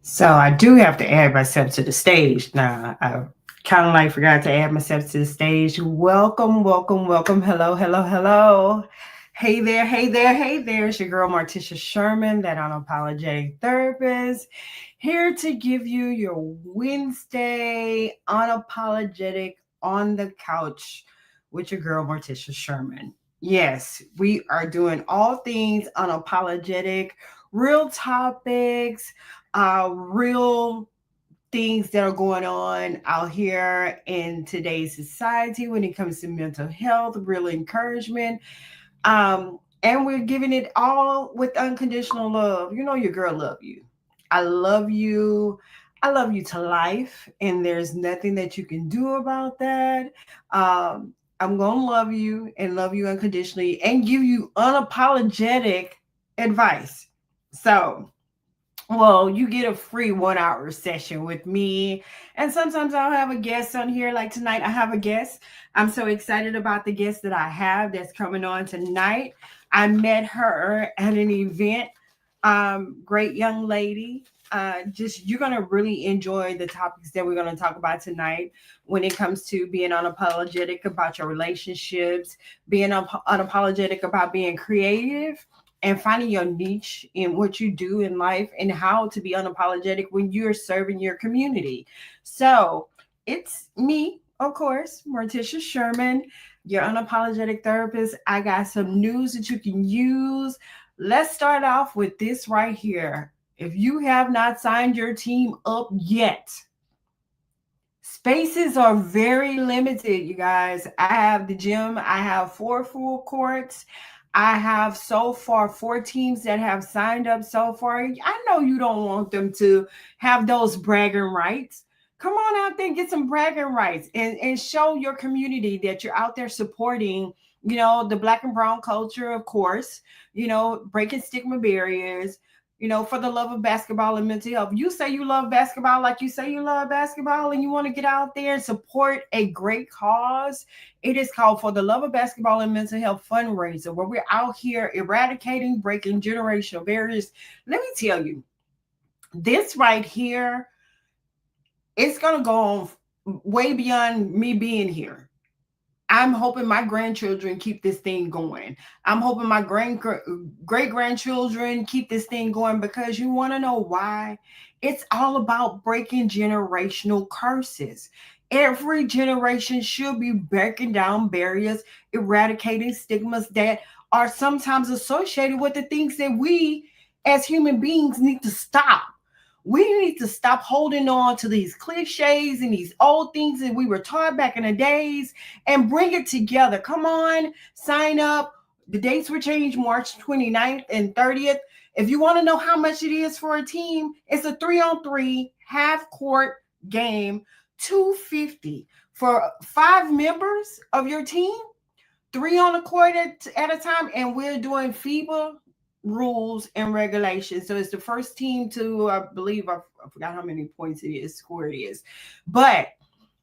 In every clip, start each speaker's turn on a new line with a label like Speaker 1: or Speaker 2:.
Speaker 1: So I do have to add myself to the stage. Now, I kind of like forgot to add myself to the stage. Welcome, welcome, welcome. Hello, hello, hello. Hey there, hey there, hey there. It's your girl, Martisha Sherman, that unapologetic therapist, here to give you your Wednesday unapologetic on the couch with your girl, Martisha Sherman. Yes, we are doing all things unapologetic, real topics, real things that are going on out here in today's society when it comes to mental health, real encouragement. And we're giving it all with unconditional love. You know, your girl love you. I love you. I love you to life, and there's nothing that you can do about that. I'm gonna love you and love you unconditionally and give you unapologetic advice. So, well, you get a free 1 hour session with me. And sometimes I'll have a guest on here. Like tonight, I have a guest. I'm so excited about the guest that I have that's coming on tonight. I met her at an event. Great young lady. Just you're gonna really enjoy the topics that we're gonna talk about tonight when it comes to being unapologetic about your relationships, being unapologetic about being creative, and finding your niche in what you do in life and how to be unapologetic when you're serving your community. So it's me, of course, Morticia Sherman, your unapologetic therapist. I got some news that you can use. Let's start off with this right here. If you have not signed your team up yet, spaces are very limited, you guys. I have the gym, I have 4 full courts. I have so far 4 teams that have signed up so far. I know you don't want them to have those bragging rights. Come on out there and get some bragging rights and show your community that you're out there supporting, the black and brown culture, of course, breaking stigma barriers, for the love of basketball and mental health. You say you love basketball like you say you love basketball and you want to get out there and support a great cause. It is called For the Love of Basketball and Mental Health fundraiser, where we're out here eradicating, breaking generational barriers. Let me tell you, this right here, it's going to go on way beyond me being here. I'm hoping my grandchildren keep this thing going. I'm hoping my great grandchildren keep this thing going, because you want to know why? It's all about breaking generational curses. Every generation should be breaking down barriers, eradicating stigmas that are sometimes associated with the things that we as human beings need to stop. We need to stop holding on to these cliches and these old things that we were taught back in the days and bring it together. Come on, sign up. The dates were changed March 29th and 30th. If you want to know how much it is for a team, it's a 3-on-3 half court game, $250 for 5 members of your team, 3 on the court at a time, and we're doing FIBA rules and regulations. So it's the first team to, I believe, I forgot how many points it is, score it is. But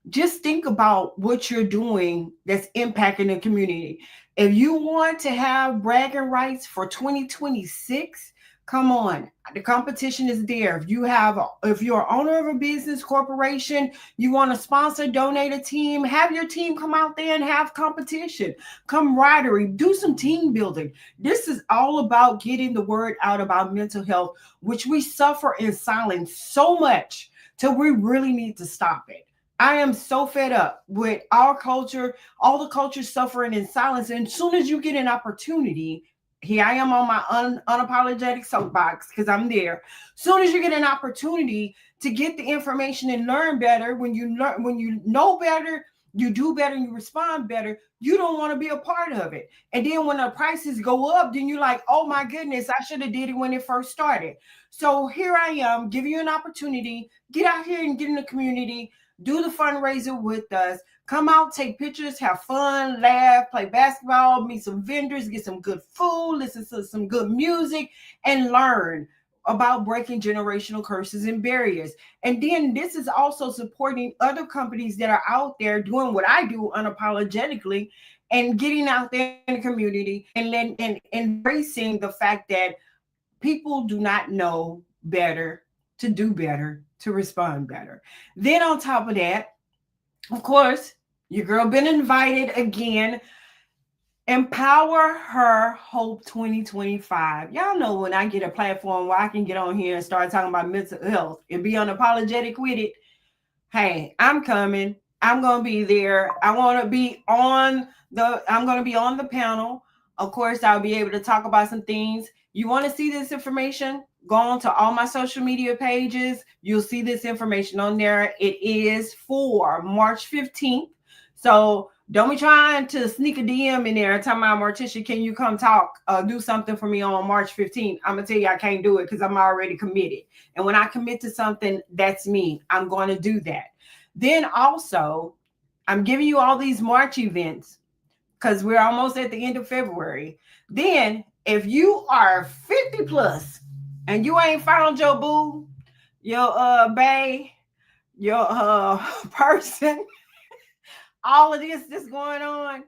Speaker 1: just think about what you're doing that's impacting the community. If you want to have bragging rights for 2026, come on. The competition is there. If you're an owner of a business corporation, you want to sponsor, donate a team, have your team come out there and have competition, camaraderie, do some team building. This is all about getting the word out about mental health, which we suffer in silence so much till we really need to stop it. I am so fed up with our culture, all the culture suffering in silence. And as soon as you get an opportunity, here I am on my unapologetic soapbox, because I'm there. Soon as you get an opportunity to get the information and learn better, when you know better, you do better and you respond better, you don't want to be a part of it. And then when the prices go up, then you're like, oh my goodness, I should have did it when it first started. So here I am, giving you an opportunity. Get out here and get in the community. Do the fundraiser with us. Come out, take pictures, have fun, laugh, play basketball, meet some vendors, get some good food, listen to some good music, and learn about breaking generational curses and barriers. And then this is also supporting other companies that are out there doing what I do unapologetically, and getting out there in the community and embracing the fact that people do not know better to do better, to respond better. Then on top of that, of course, your girl been invited again. Empower Her Hope 2025. Y'all know when I get a platform where I can get on here and start talking about mental health and be unapologetic with it, hey, I'm coming. I'm going to be there. I'm going to be on the panel. Of course, I'll be able to talk about some things. You want to see this information? Go on to all my social media pages. You'll see this information on there. It is for March 15th. So don't be trying to sneak a DM in there and tell my Morticia, can you come talk, do something for me on March 15th? I'm going to tell you I can't do it because I'm already committed. And when I commit to something, that's me. I'm going to do that. Then also, I'm giving you all these March events because we're almost at the end of February. Then, if you are 50 plus and you ain't found your boo, your bae, your person, all of this going on,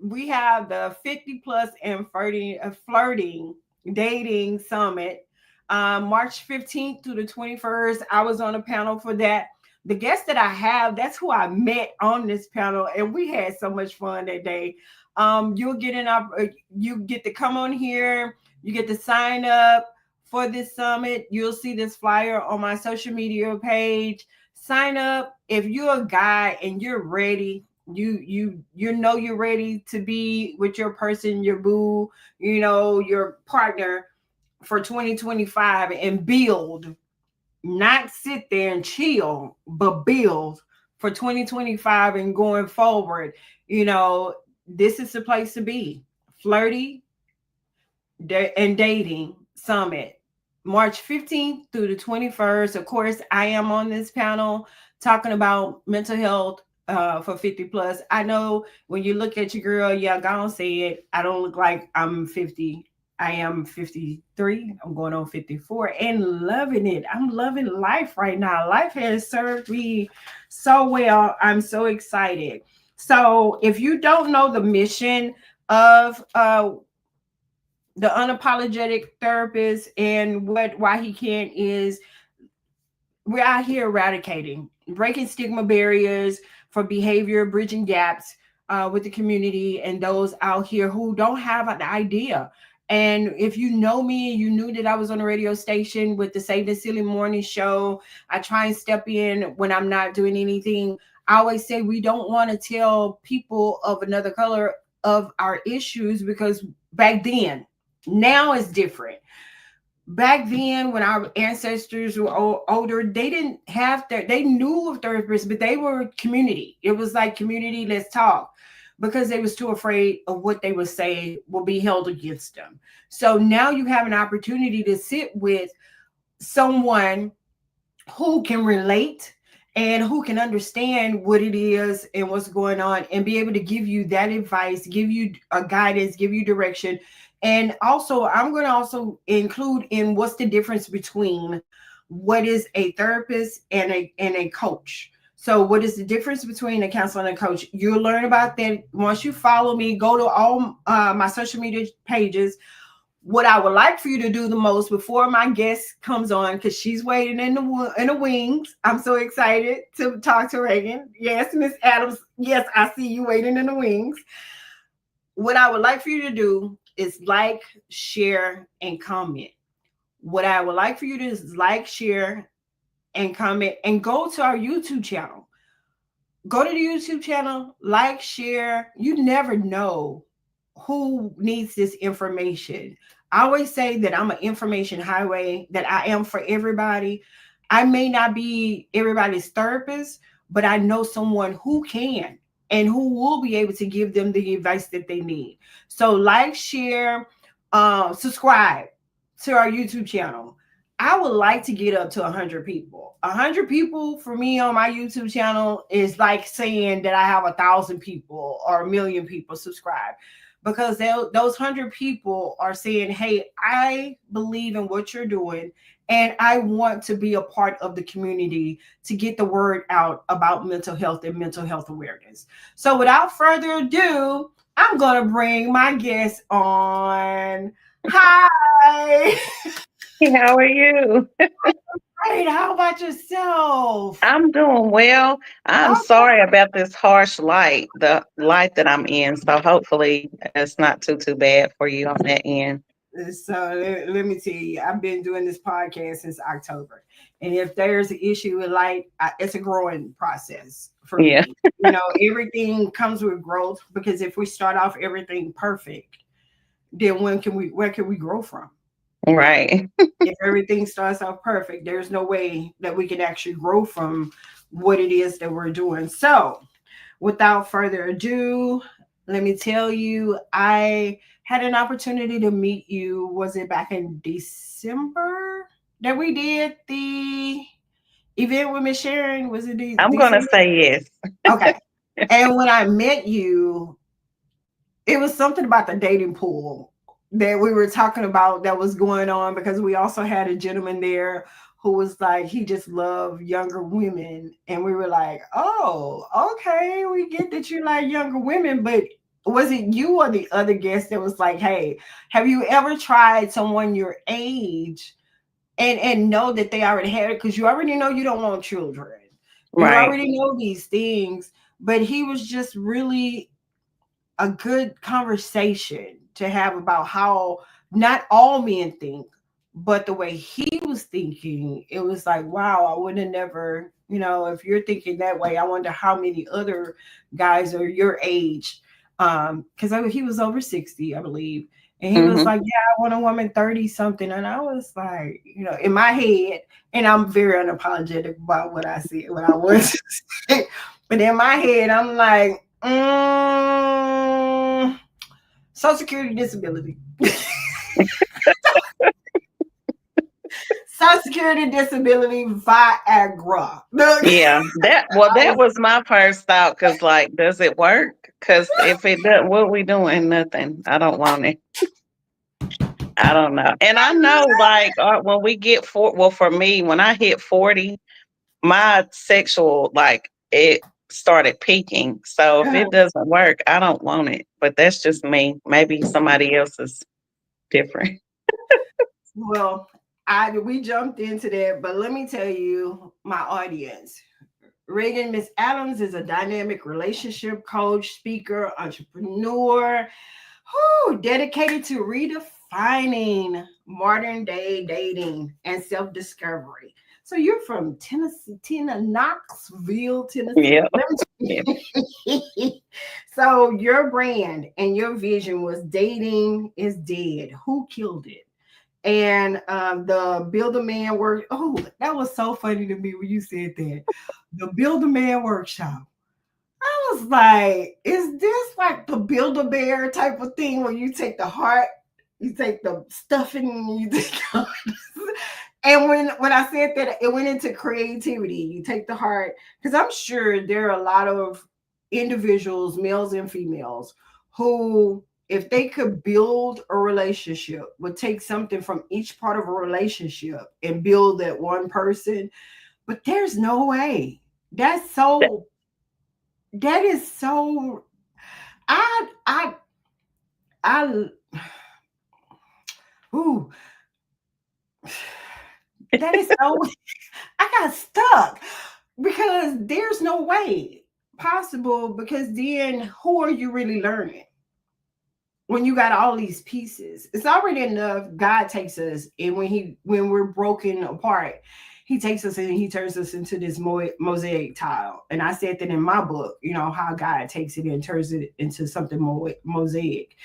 Speaker 1: we have the 50 plus and flirting dating summit, March 15th through the 21st. I was on a panel for that. The guest that I have, that's who I met on this panel, and we had so much fun that day. You get to come on here, you get to sign up for this summit. You'll see this flyer on my social media page. Sign up if you're a guy and you're ready. You know you're ready to be with your person, your boo, your partner for 2025 and build, not sit there and chill, but build for 2025 and going forward. You know, this is the place to be. Flirty and Dating Summit, March 15th through the 21st. Of course, I am on this panel talking about mental health for 50 plus. I know when you look at your girl, yeah, go on say it. I don't look like I'm 50. I am 53. I'm going on 54 and loving it. I'm loving life right now. Life has served me so well. I'm so excited. So, if you don't know the mission of the unapologetic therapist and why he can't, is we're out here eradicating, breaking stigma barriers for behavior, bridging gaps with the community and those out here who don't have an idea. And if you know me, you knew that I was on a radio station with the Save the Silly Morning Show. I try and step in when I'm not doing anything. I always say we don't want to tell people of another color of our issues because back then, now it's different. Back then, when our ancestors were older, they didn't have they knew of therapists, but they were community. It was like community, let's talk, because they was too afraid of what they would say will be held against them. So now you have an opportunity to sit with someone who can relate and who can understand what it is and what's going on and be able to give you that advice, give you a guidance, give you direction. And also, I'm going to also include in what's the difference between what is a therapist and a coach. So what is the difference between a counselor and a coach? You'll learn about that once you follow me. Go to all my social media pages. What I would like for you to do the most before my guest comes on, because she's waiting in the wings. I'm so excited to talk to Reagan. Yes, Miss Adams. Yes, I see you waiting in the wings. What I would like for you to do is like, share, and comment. What I would like for you to do is like, share, and comment, and go to our YouTube channel. Go to the YouTube channel, like, share. You never know who needs this information. I always say that I'm an information highway, that I am for everybody. I may not be everybody's therapist, but I know someone who can and who will be able to give them the advice that they need. So like, share, subscribe to our YouTube channel. I would like to get up to 100 people. 100 people for me on my YouTube channel is like saying that I have 1,000 people or 1,000,000 people subscribe, because those 100 people are saying, hey, I believe in what you're doing and I want to be a part of the community to get the word out about mental health and mental health awareness. So without further ado, I'm going to bring my guest on. Hi.
Speaker 2: How are you?
Speaker 1: Great. about yourself?
Speaker 2: I'm doing well. I'm
Speaker 1: Okay.
Speaker 2: sorry about this harsh light, the light that I'm in. So hopefully it's not too bad for you on that end.
Speaker 1: So let me tell you, I've been doing this podcast since October, and if there's an issue with light, it's a growing process for
Speaker 2: Yeah,
Speaker 1: me. Everything comes with growth because if we start off everything perfect, then where can we grow from?
Speaker 2: right.
Speaker 1: If everything starts off perfect, there's no way that we can actually grow from what it is that we're doing. So, without further ado, let me tell you, I had an opportunity to meet you. Was it back in December that we did the event with Miss Sharon? Was it
Speaker 2: I'm gonna
Speaker 1: December?
Speaker 2: say yes.
Speaker 1: Okay. And when I met you, it was something about the dating pool that we were talking about that was going on because we also had a gentleman there who was like he just loved younger women, and we were like, oh, okay, we get that you like younger women, but was it you or the other guest that was like, hey, have you ever tried someone your age and know that they already had it, because you already know you don't want children, you
Speaker 2: Right.
Speaker 1: already know these things, but he was just really a good conversation to have about how not all men think, but the way he was thinking, it was like, wow, I would have never, if you're thinking that way, I wonder how many other guys are your age. Because he was over 60, I believe. And he was
Speaker 2: Hmm.
Speaker 1: like, yeah, I want a woman 30 something. And I was like, in my head, and I'm very unapologetic about what I said, what I was. But in my head, I'm like, Social Security disability. Social Security disability Viagra.
Speaker 2: Yeah. That was my first thought. Cause like, does it work? Cause if it doesn't, what we doing? Nothing. I don't want it. I don't know. And I know, like, when we get well, for me, when I hit 40, my sexual, like, it started peaking. So if it doesn't work, I don't want it. But that's just me. Maybe somebody else is different.
Speaker 1: Well, we jumped into that, but let me tell you, my audience. Reagan Miss Adams is a dynamic relationship coach, speaker, entrepreneur, who dedicated to redefining modern day dating and self discovery. So you're from Tennessee, Knoxville, Tennessee.
Speaker 2: Yeah.
Speaker 1: Let
Speaker 2: Yeah.
Speaker 1: me so your brand and your vision was dating is dead. Who killed it? And the Build a Man work. Oh, that was so funny to me when you said that. The Build a Man workshop. I was like, is this like the Build a Bear type of thing where you take the heart, you take the stuffing, and you take and when I said that, it went into creativity. You take the heart, because I'm sure there are a lot of individuals, males and females, who, if they could build a relationship, would take something from each part of a relationship and build that one person. But there's no way. That's
Speaker 2: That-
Speaker 1: so. That is so. I. I. I. Ooh. That is so. I got stuck because there's no way possible, because then who are you really learning when you got all these pieces? It's already enough. God takes us, and when we're broken apart, he takes us and he turns us into this mosaic tile. And I said that in my book, how God takes it and turns it into something more mosaic.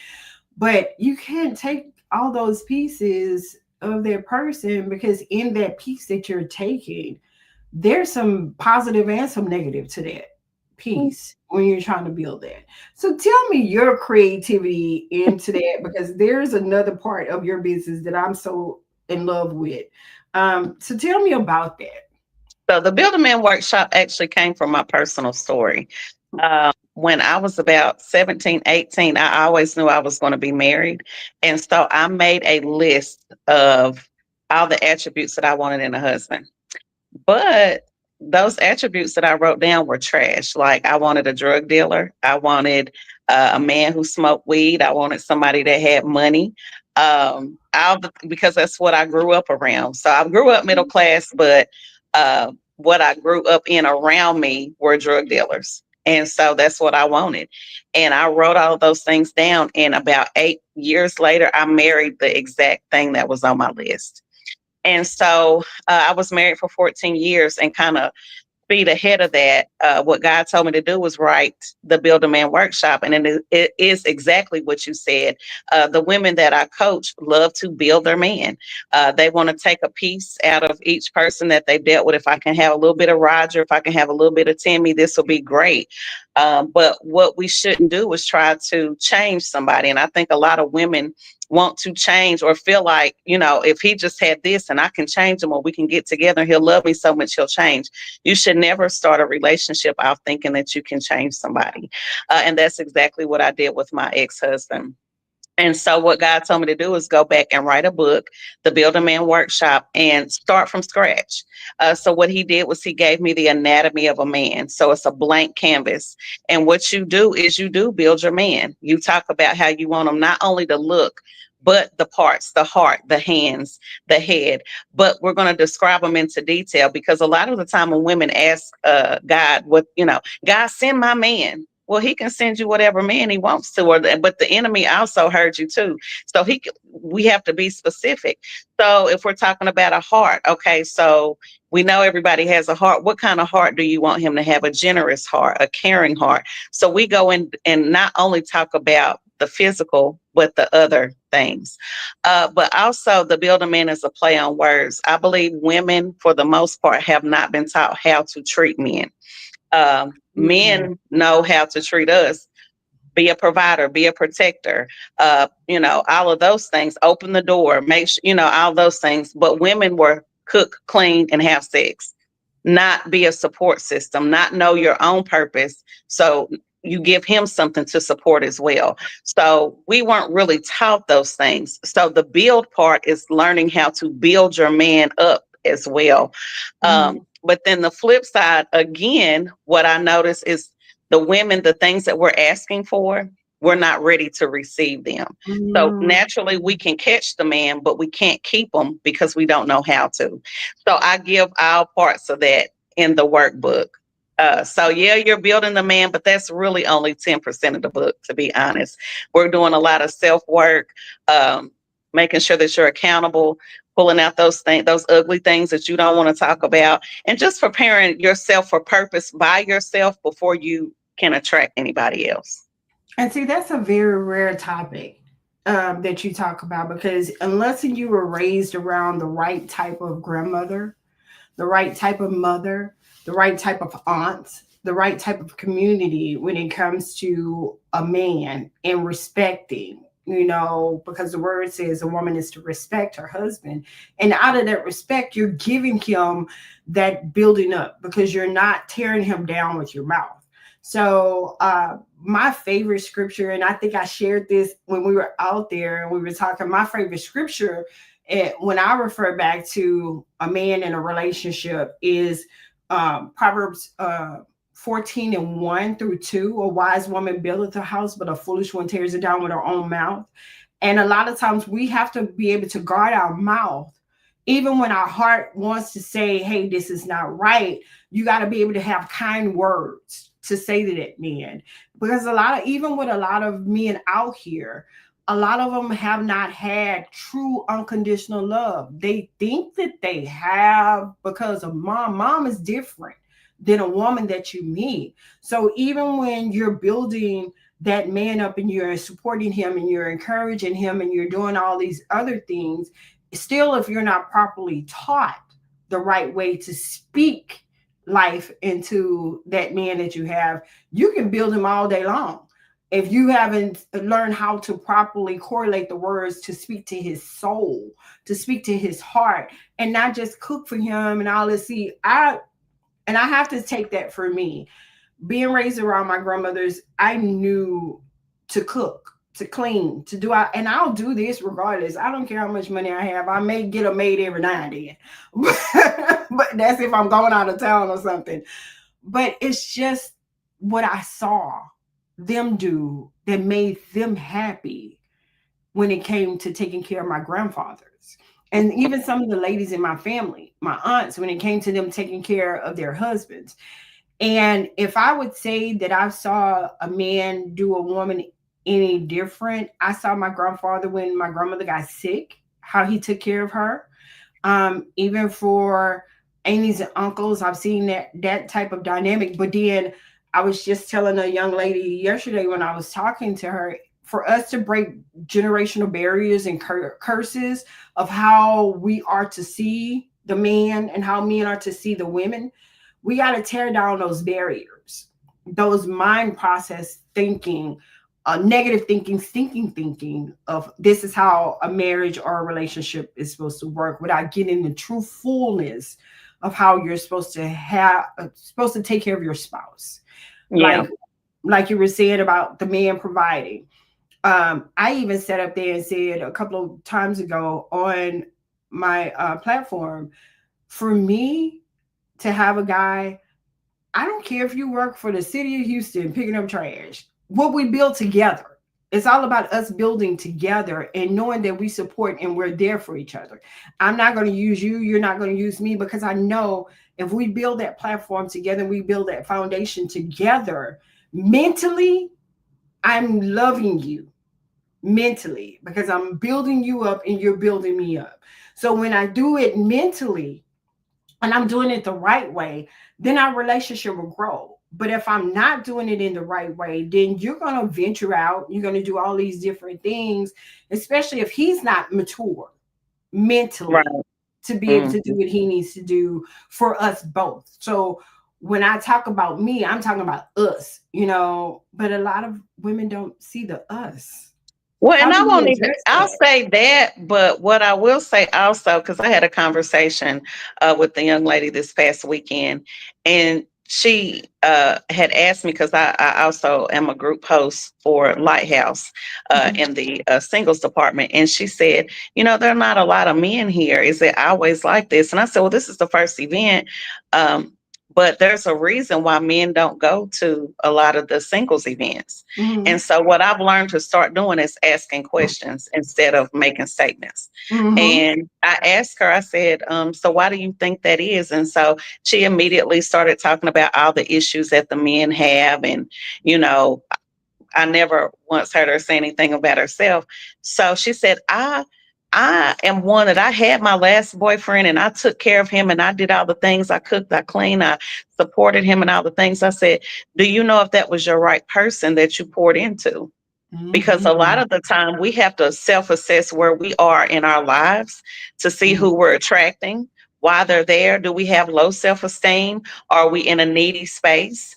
Speaker 1: But you can't take all those pieces of that person, because in that piece that you're taking, there's some positive and some negative to that piece when you're trying to build that. So tell me your creativity into that, because there's another part of your business that I'm so in love with. So tell me about that.
Speaker 2: So the Build a Man workshop actually came from my personal story. When I was about 17, 18, I always knew I was going to be married. And so I made a list of all the attributes that I wanted in a husband. But those attributes that I wrote down were trash. Like, I wanted a drug dealer. I wanted a man who smoked weed. I wanted somebody that had money. Because that's what I grew up around. So I grew up middle class, but what I grew up in around me were drug dealers. And so that's what I wanted. And I wrote all of those things down. And about 8 years later, I married the exact thing that was on my list. And so I was married for 14 years and kind of feet ahead of that, what God told me to do was write the Build a Man workshop. And it is exactly what you said. The women that I coach love to build their man. They want to take a piece out of each person that they've dealt with. If I can have a little bit of Roger, if I can have a little bit of Timmy, this will be great. But what we shouldn't do is try to change somebody. And I think a lot of women want to change or feel like, if he just had this and I can change him or we can get together and he'll love me so much he'll change. You should never start a relationship out thinking that you can change somebody. And that's exactly what I did with my ex-husband. And so, what God told me to do is go back and write a book, the Build a Man Workshop, and start from scratch. So, what he did was he gave me the anatomy of a man. So, it's a blank canvas. And what you do is you do build your man. You talk about how you want him not only to look, but the parts, the heart, the hands, the head. But we're going to describe them into detail because a lot of the time when women ask God, God, send my man. Well, he can send you whatever man he wants to, but the enemy also heard you too. So we have to be specific. So if we're talking about a heart, okay, so we know everybody has a heart. What kind of heart do you want him to have? A generous heart, a caring heart. So we go in and not only talk about the physical, but the other things. But also the Build a Man is a play on words. I believe women, for the most part, have not been taught how to treat men.
Speaker 1: Mm-hmm.
Speaker 2: Men know how to treat us, be a provider, be a protector, all of those things, open the door, make sure, all those things. But women were cook, clean, and have sex, not be a support system, not know your own purpose. So you give him something to support as well. So we weren't really taught those things. So the build part is learning how to build your man up as well. But then the flip side, again, what I notice is the women, the things that we're asking for, we're not ready to receive them. So
Speaker 1: Mm-hmm.
Speaker 2: naturally, we can catch the man, but we can't keep them because we don't know how to. So I give all parts of that in the workbook. So yeah, you're building the man, but that's really only 10% of the book, to be honest. We're doing a lot of self work, um, making sure that you're accountable, pulling out those things, those ugly things that you don't want to talk about, and just preparing yourself for purpose by yourself before you can attract anybody else.
Speaker 1: And see, that's a very rare topic that you talk about because unless you were raised around the right type of grandmother, the right type of mother, the right type of aunt, the right type of community when it comes to a man and respecting, because the word says a woman is to respect her husband. And out of that respect, you're giving him that building up because you're not tearing him down with your mouth. So, my favorite scripture, and I think I shared this when we were out there and we were talking, my favorite scripture when I refer back to a man in a relationship is Proverbs 14:1-2. A wise woman buildeth a house, but a foolish one tears it down with her own mouth. And a lot of times we have to be able to guard our mouth. Even when our heart wants to say, hey, this is not right, you got to be able to have kind words to say to that man. Because even with a lot of men out here, a lot of them have not had true unconditional love. They think that they have because of mom. Mom is different than a woman that you meet. So even when you're building that man up and you're supporting him and you're encouraging him and you're doing all these other things, still, if you're not properly taught the right way to speak life into that man that you have, you can build him all day long if you haven't learned how to properly correlate the words to speak to his soul, to speak to his heart, and not just cook for him and all this. See, I have to take that for me. Being raised around my grandmothers, I knew to cook, to clean, to do and I'll do this regardless. I don't care how much money I have. I may get a maid every now and then. But that's if I'm going out of town or something. But it's just what I saw them do that made them happy when it came to taking care of my grandfathers. And even some of the ladies in my family, my aunts, when it came to them taking care of their husbands. And if I would say that I saw a man do a woman any different, I saw my grandfather when my grandmother got sick, how he took care of her. Even for aunties and uncles, I've seen that type of dynamic. But then I was just telling a young lady yesterday when I was talking to her, for us to break generational barriers and curses of how we are to see the man and how men are to see the women, we got to tear down those barriers, those mind process thinking, negative thinking, stinking thinking of this is how a marriage or a relationship is supposed to work, without getting the true fullness of how you're supposed to have, supposed to take care of your spouse.
Speaker 2: Yeah.
Speaker 1: Like, you were saying about the man providing. I even sat up there and said a couple of times ago on my platform, for me to have a guy, I don't care if you work for the city of Houston picking up trash. What we build together. It's all about us building together and knowing that we support and we're there for each other. I'm not going to use you. You're not going to use me, because I know if we build that platform together, we build that foundation together mentally, I'm loving you mentally because I'm building you up and you're building me up. So when I do it mentally, and I'm doing it the right way, then our relationship will grow. But if I'm not doing it in the right way, then you're going to venture out. You're going to do all these different things, especially if he's not mature mentally
Speaker 2: Right.
Speaker 1: to be able to do
Speaker 2: Mhm.
Speaker 1: what he needs to do for us both. So when I talk about me, I'm talking about us, but a lot of women don't see the us.
Speaker 2: Well,
Speaker 1: How
Speaker 2: and
Speaker 1: do
Speaker 2: I
Speaker 1: we
Speaker 2: won't even,
Speaker 1: address
Speaker 2: I'll
Speaker 1: that?
Speaker 2: say that, but what I will say also, because I had a conversation with the young lady this past weekend, and she had asked me, because I also am a group host for Lighthouse
Speaker 1: Mhm,
Speaker 2: in the singles department. And she said, there are not a lot of men here. Is it always like this? And I said, well, this is the first event. Um, but there's a reason why men don't go to a lot of the singles events. And
Speaker 1: mhm,
Speaker 2: so what I've learned to start doing is asking questions instead of making statements.
Speaker 1: mhm,
Speaker 2: And I asked her, I said, so why do you think that is? And so she immediately started talking about all the issues that the men have. And, you know, I never once heard her say anything about herself. So she said, I am one that I had my last boyfriend and I took care of him and I did all the things. I cooked, I cleaned, I supported him and all the things. I said, do you know if that was your right person that you poured into? Because a lot
Speaker 1: mhm,
Speaker 2: of the time we have to self-assess where we are in our lives to see
Speaker 1: mhm,
Speaker 2: who we're attracting, why they're there. Do we have low self-esteem? Are we in a needy space?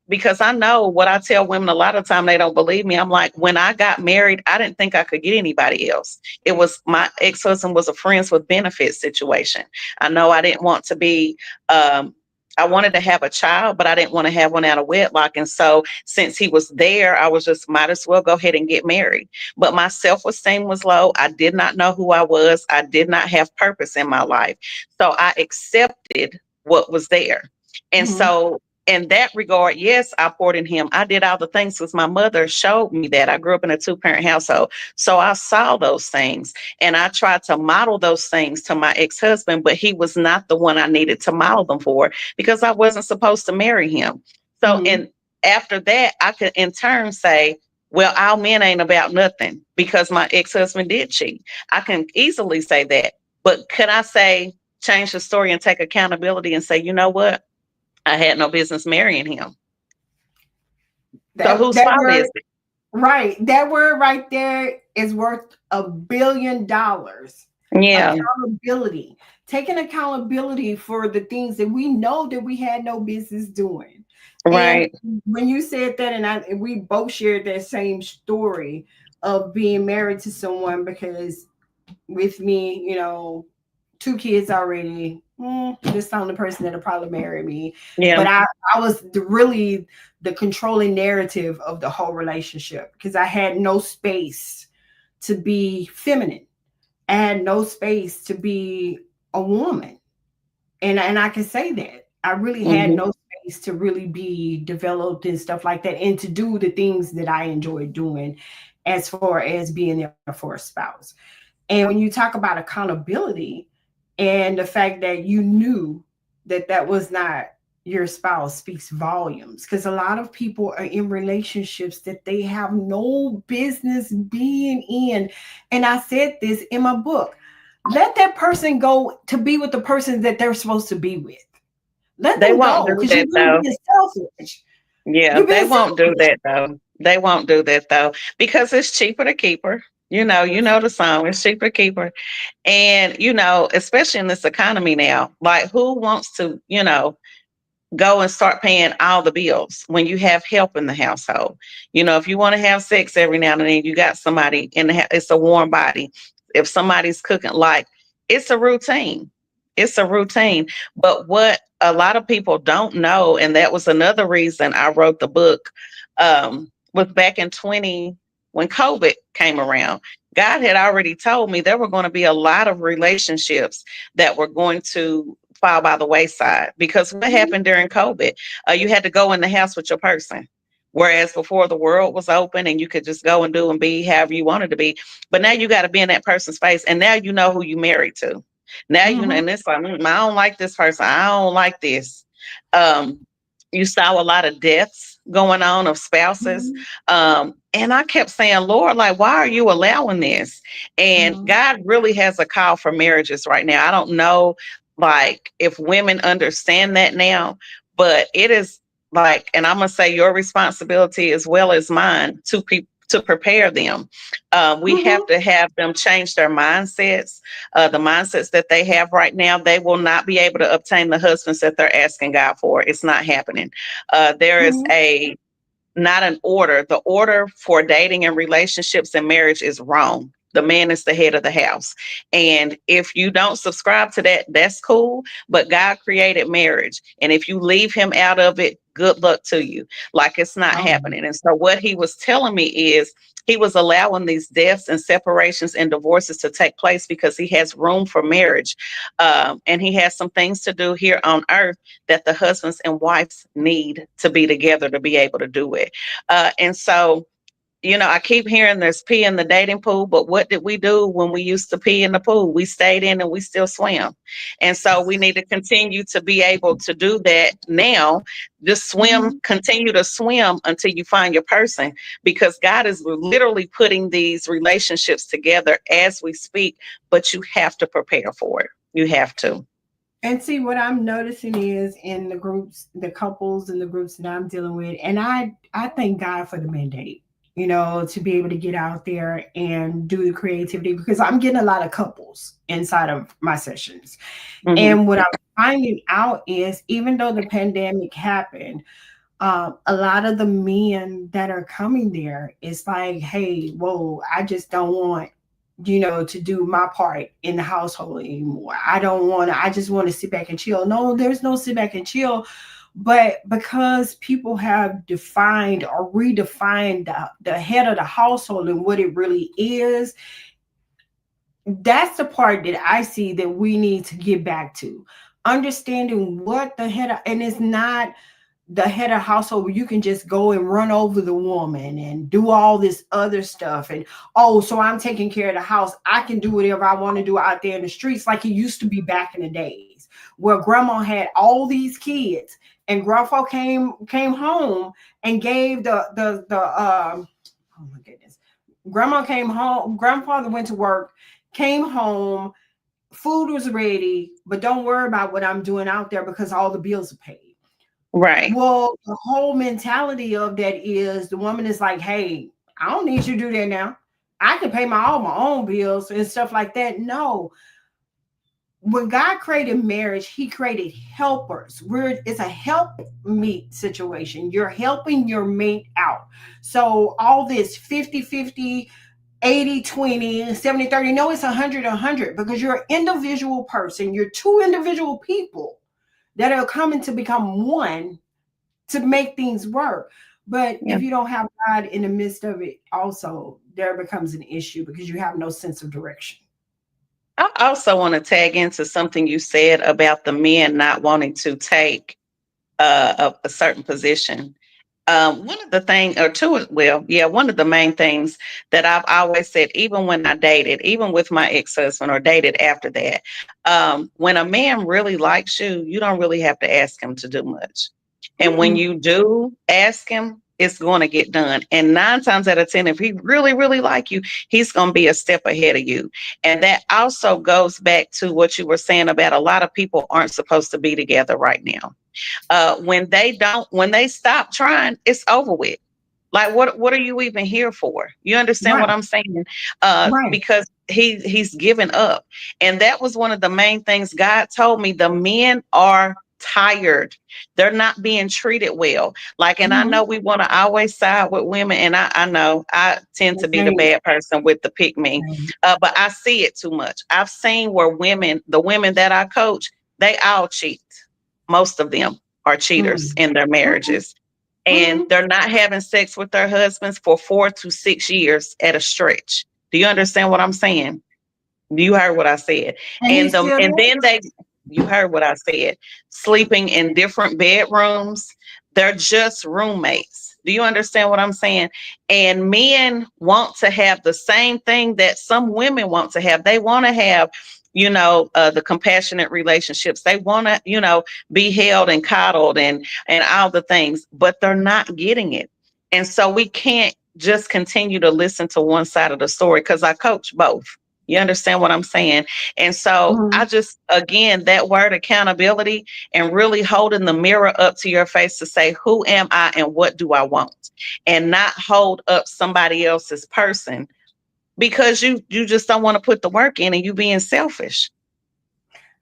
Speaker 2: Because I know what I tell women a lot of time, they don't believe me. I'm like, when I got married, I didn't think I could get anybody else. It was my ex-husband was a friends with benefits situation. I know I didn't want to be I wanted to have a child, but I didn't want to have one out of wedlock. And so since he was there, I was just might as well go ahead and get married. But my self-esteem was low. I did not know who I was. I did not have purpose in my life. So I accepted what was there. And
Speaker 1: mhm,
Speaker 2: so in that regard, yes, I poured in him. I did all the things because my mother showed me that. I grew up in a two-parent household. So I saw those things and I tried to model those things to my ex-husband, but he was not the one I needed to model them for because I wasn't supposed to marry him. So,
Speaker 1: mhm.
Speaker 2: and after that, I could in turn say, well, all men ain't about nothing because my ex husband did cheat. I can easily say that. But could I say, change the story and take accountability and say, you know what? I had no business marrying him. So
Speaker 1: That
Speaker 2: whose
Speaker 1: that
Speaker 2: fault
Speaker 1: word
Speaker 2: is it?
Speaker 1: right, that word right there is worth $1 billion.
Speaker 2: Yeah,
Speaker 1: Accountability, taking accountability for the things that we know that we had no business doing. And
Speaker 2: right.
Speaker 1: when you said that, and we both shared that same story of being married to someone, because with me, 2 kids already. This not the person that'll probably marry me,
Speaker 2: Yeah,
Speaker 1: but I was really the controlling narrative of the whole relationship because I had no space to be feminine. I had no space to be a woman, and I can say that I really had
Speaker 2: hmm,
Speaker 1: no space to really be developed and stuff like that, and to do the things that I enjoy doing, as far as being there for a spouse. And when you talk about accountability and the fact that you knew that that was not your spouse speaks volumes, because a lot of people are in relationships that they have no business being in. And I said this in my book. Let that person go to be with the person that they're supposed to be with. Let
Speaker 2: They
Speaker 1: them
Speaker 2: won't
Speaker 1: go,
Speaker 2: do
Speaker 1: because you're
Speaker 2: that
Speaker 1: really
Speaker 2: though.
Speaker 1: being selfish.
Speaker 2: Yeah,
Speaker 1: You're
Speaker 2: they
Speaker 1: being
Speaker 2: won't do
Speaker 1: selfish.
Speaker 2: that though. They won't do that though because it's cheaper to keep her. You know the song. It's cheaper to keep her, and especially in this economy now, like who wants to, go and start paying all the bills when you have help in the household. If you want to have sex every now and then, you got somebody in the house. It's a warm body. If somebody's cooking, like it's a routine. It's a routine. But what a lot of people don't know, and that was another reason I wrote the book, was back in 20 when COVID came around. God had already told me there were going to be a lot of relationships that were going to fall by the wayside because what
Speaker 1: Mhm,
Speaker 2: happened during COVID? You had to go in the house with your person. Whereas before the world was open and you could just go and do and be however you wanted to be. But now you got to be in that person's face. And now you know who you married to. Now you know,
Speaker 1: mhm,
Speaker 2: and it's like, I don't like this person. I don't like this. Um, you saw a lot of deaths going on of spouses.
Speaker 1: mhm,
Speaker 2: And I kept saying, Lord, like, why are you allowing this? And
Speaker 1: mhm,
Speaker 2: God really has a call for marriages right now. I don't know, like, if women understand that now, but it is like, and I'm going to say your responsibility as well as mine to prepare them. We have
Speaker 1: mhm,
Speaker 2: to have them change their mindsets. The mindsets that they have right now, they will not be able to obtain the husbands that they're asking God for. It's not happening. There is
Speaker 1: mhm.
Speaker 2: a not an order. The order for dating and relationships and marriage is wrong. The man is the head of the house. And if you don't subscribe to that, that's cool. But God created marriage. And if you leave him out of it, good luck to you. Like it's not
Speaker 1: Oh,
Speaker 2: happening. And so what he was telling me is he was allowing these deaths and separations and divorces to take place because he has room for marriage. And he has some things to do here on earth that the husbands and wives need to be together to be able to do it. And so, I keep hearing there's pee in the dating pool, but what did we do when we used to pee in the pool? We stayed in and we still swam. And so we need to continue to be able to do that now. Just swim,
Speaker 1: mhm.
Speaker 2: continue to swim until you find your person because God is literally putting these relationships together as we speak, but you have to prepare for it. You have to.
Speaker 1: And see, what I'm noticing is in the groups, the couples and the groups that I'm dealing with, and I thank God for the mandate, to be able to get out there and do the creativity, because I'm getting a lot of couples inside of my sessions.
Speaker 2: Hmm.
Speaker 1: And what I'm finding out is, even though the pandemic happened, a lot of the men that are coming there, it's like, hey, whoa, I just don't want, to do my part in the household anymore. I don't want to, I just want to sit back and chill. No, there's no sit back and chill. But because people have defined or redefined the head of the household and what it really is, that's the part that I see that we need to get back to. Understanding what the head of, and it's not the head of household where you can just go and run over the woman and do all this other stuff. And oh, so I'm taking care of the house. I can do whatever I want to do out there in the streets, like it used to be back in the days where grandma had all these kids and grandpa came home and gave the oh my goodness. Grandma came home, grandfather went to work, came home, food was ready, but don't worry about what I'm doing out there because all the bills are paid.
Speaker 2: Right.
Speaker 1: Well, the whole mentality of that is the woman is like, hey, I don't need you to do that now. I can pay all my own bills and stuff like that. No, when God created marriage, He created helpers. It's a help meet situation. You're helping your mate out. So all this 50-50, 80-20, 70-30, no, it's 100-100, because you're an individual person. You're two individual people that are coming to become one to make things work. But
Speaker 2: Yeah.
Speaker 1: if you don't have God in the midst of it, also there becomes an issue because you have no sense of direction.
Speaker 2: I also want to tag into something you said about the men not wanting to take a certain position. One of the things, or two, well, yeah, one of the main things that I've always said, even when I dated, even with my ex-husband or dated after that, when a man really likes you, you don't really have to ask him to do much. And when
Speaker 1: Mm-mm.
Speaker 2: you do ask him, it's going to get done. And 9 times out of 10, if he really, really like you, he's going to be a step ahead of you. And that also goes back to what you were saying about a lot of people aren't supposed to be together right now. When they stop trying, it's over with. Like, what are you even here for? You understand what
Speaker 1: Right,
Speaker 2: I'm saying?
Speaker 1: right.
Speaker 2: Because he's given up. And that was one of the main things God told me. The men are tired. They're not being treated well. Like, and I
Speaker 1: Mm-hmm.
Speaker 2: know we want to always side with women, and I know I tend to be the
Speaker 1: Same,
Speaker 2: bad person with the pick me.
Speaker 1: same.
Speaker 2: But I see it too much. I've seen where the women that I coach, they all cheat. Most of them are cheaters
Speaker 1: Mm-hmm.
Speaker 2: in their marriages, and
Speaker 1: Mm-hmm.
Speaker 2: they're not having sex with their husbands for 4 to 6 years at a stretch. Do you understand what I'm saying? You heard what I said.
Speaker 1: And
Speaker 2: And
Speaker 1: he's still there.
Speaker 2: you heard what I said. Sleeping in different bedrooms. They're just roommates. Do you understand what I'm saying? And men want to have the same thing that some women want to have. They want to have, the compassionate relationships. They want to, be held and coddled and all the things, but they're not getting it. And so we can't just continue to listen to one side of the story, because I coach both. You understand what I'm saying? And so I
Speaker 1: Mm-hmm.
Speaker 2: just, again, that word accountability and really holding the mirror up to your face to say, who am I and what do I want? And not hold up somebody else's person because you just don't want to put the work in and you being selfish.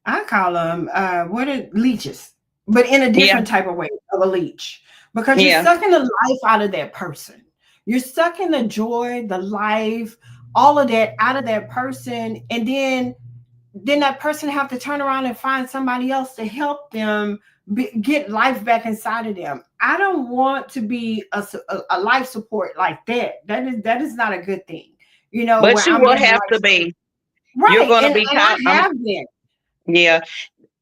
Speaker 1: I call them what are leeches, but in a
Speaker 2: Yeah.
Speaker 1: different type of way of a leech, because you're
Speaker 2: Yeah.
Speaker 1: sucking the life out of that person. You're sucking the joy, the life, all of that out of that person, and then that person have to turn around and find somebody else to help them get life back inside of them. I don't want to be a life support like that. That is not a good thing. Where
Speaker 2: But you
Speaker 1: I'm
Speaker 2: will
Speaker 1: being a
Speaker 2: have
Speaker 1: life
Speaker 2: to
Speaker 1: support.
Speaker 2: be. You're
Speaker 1: Right,
Speaker 2: going to
Speaker 1: and
Speaker 2: be
Speaker 1: I
Speaker 2: caught.
Speaker 1: have been.
Speaker 2: Yeah.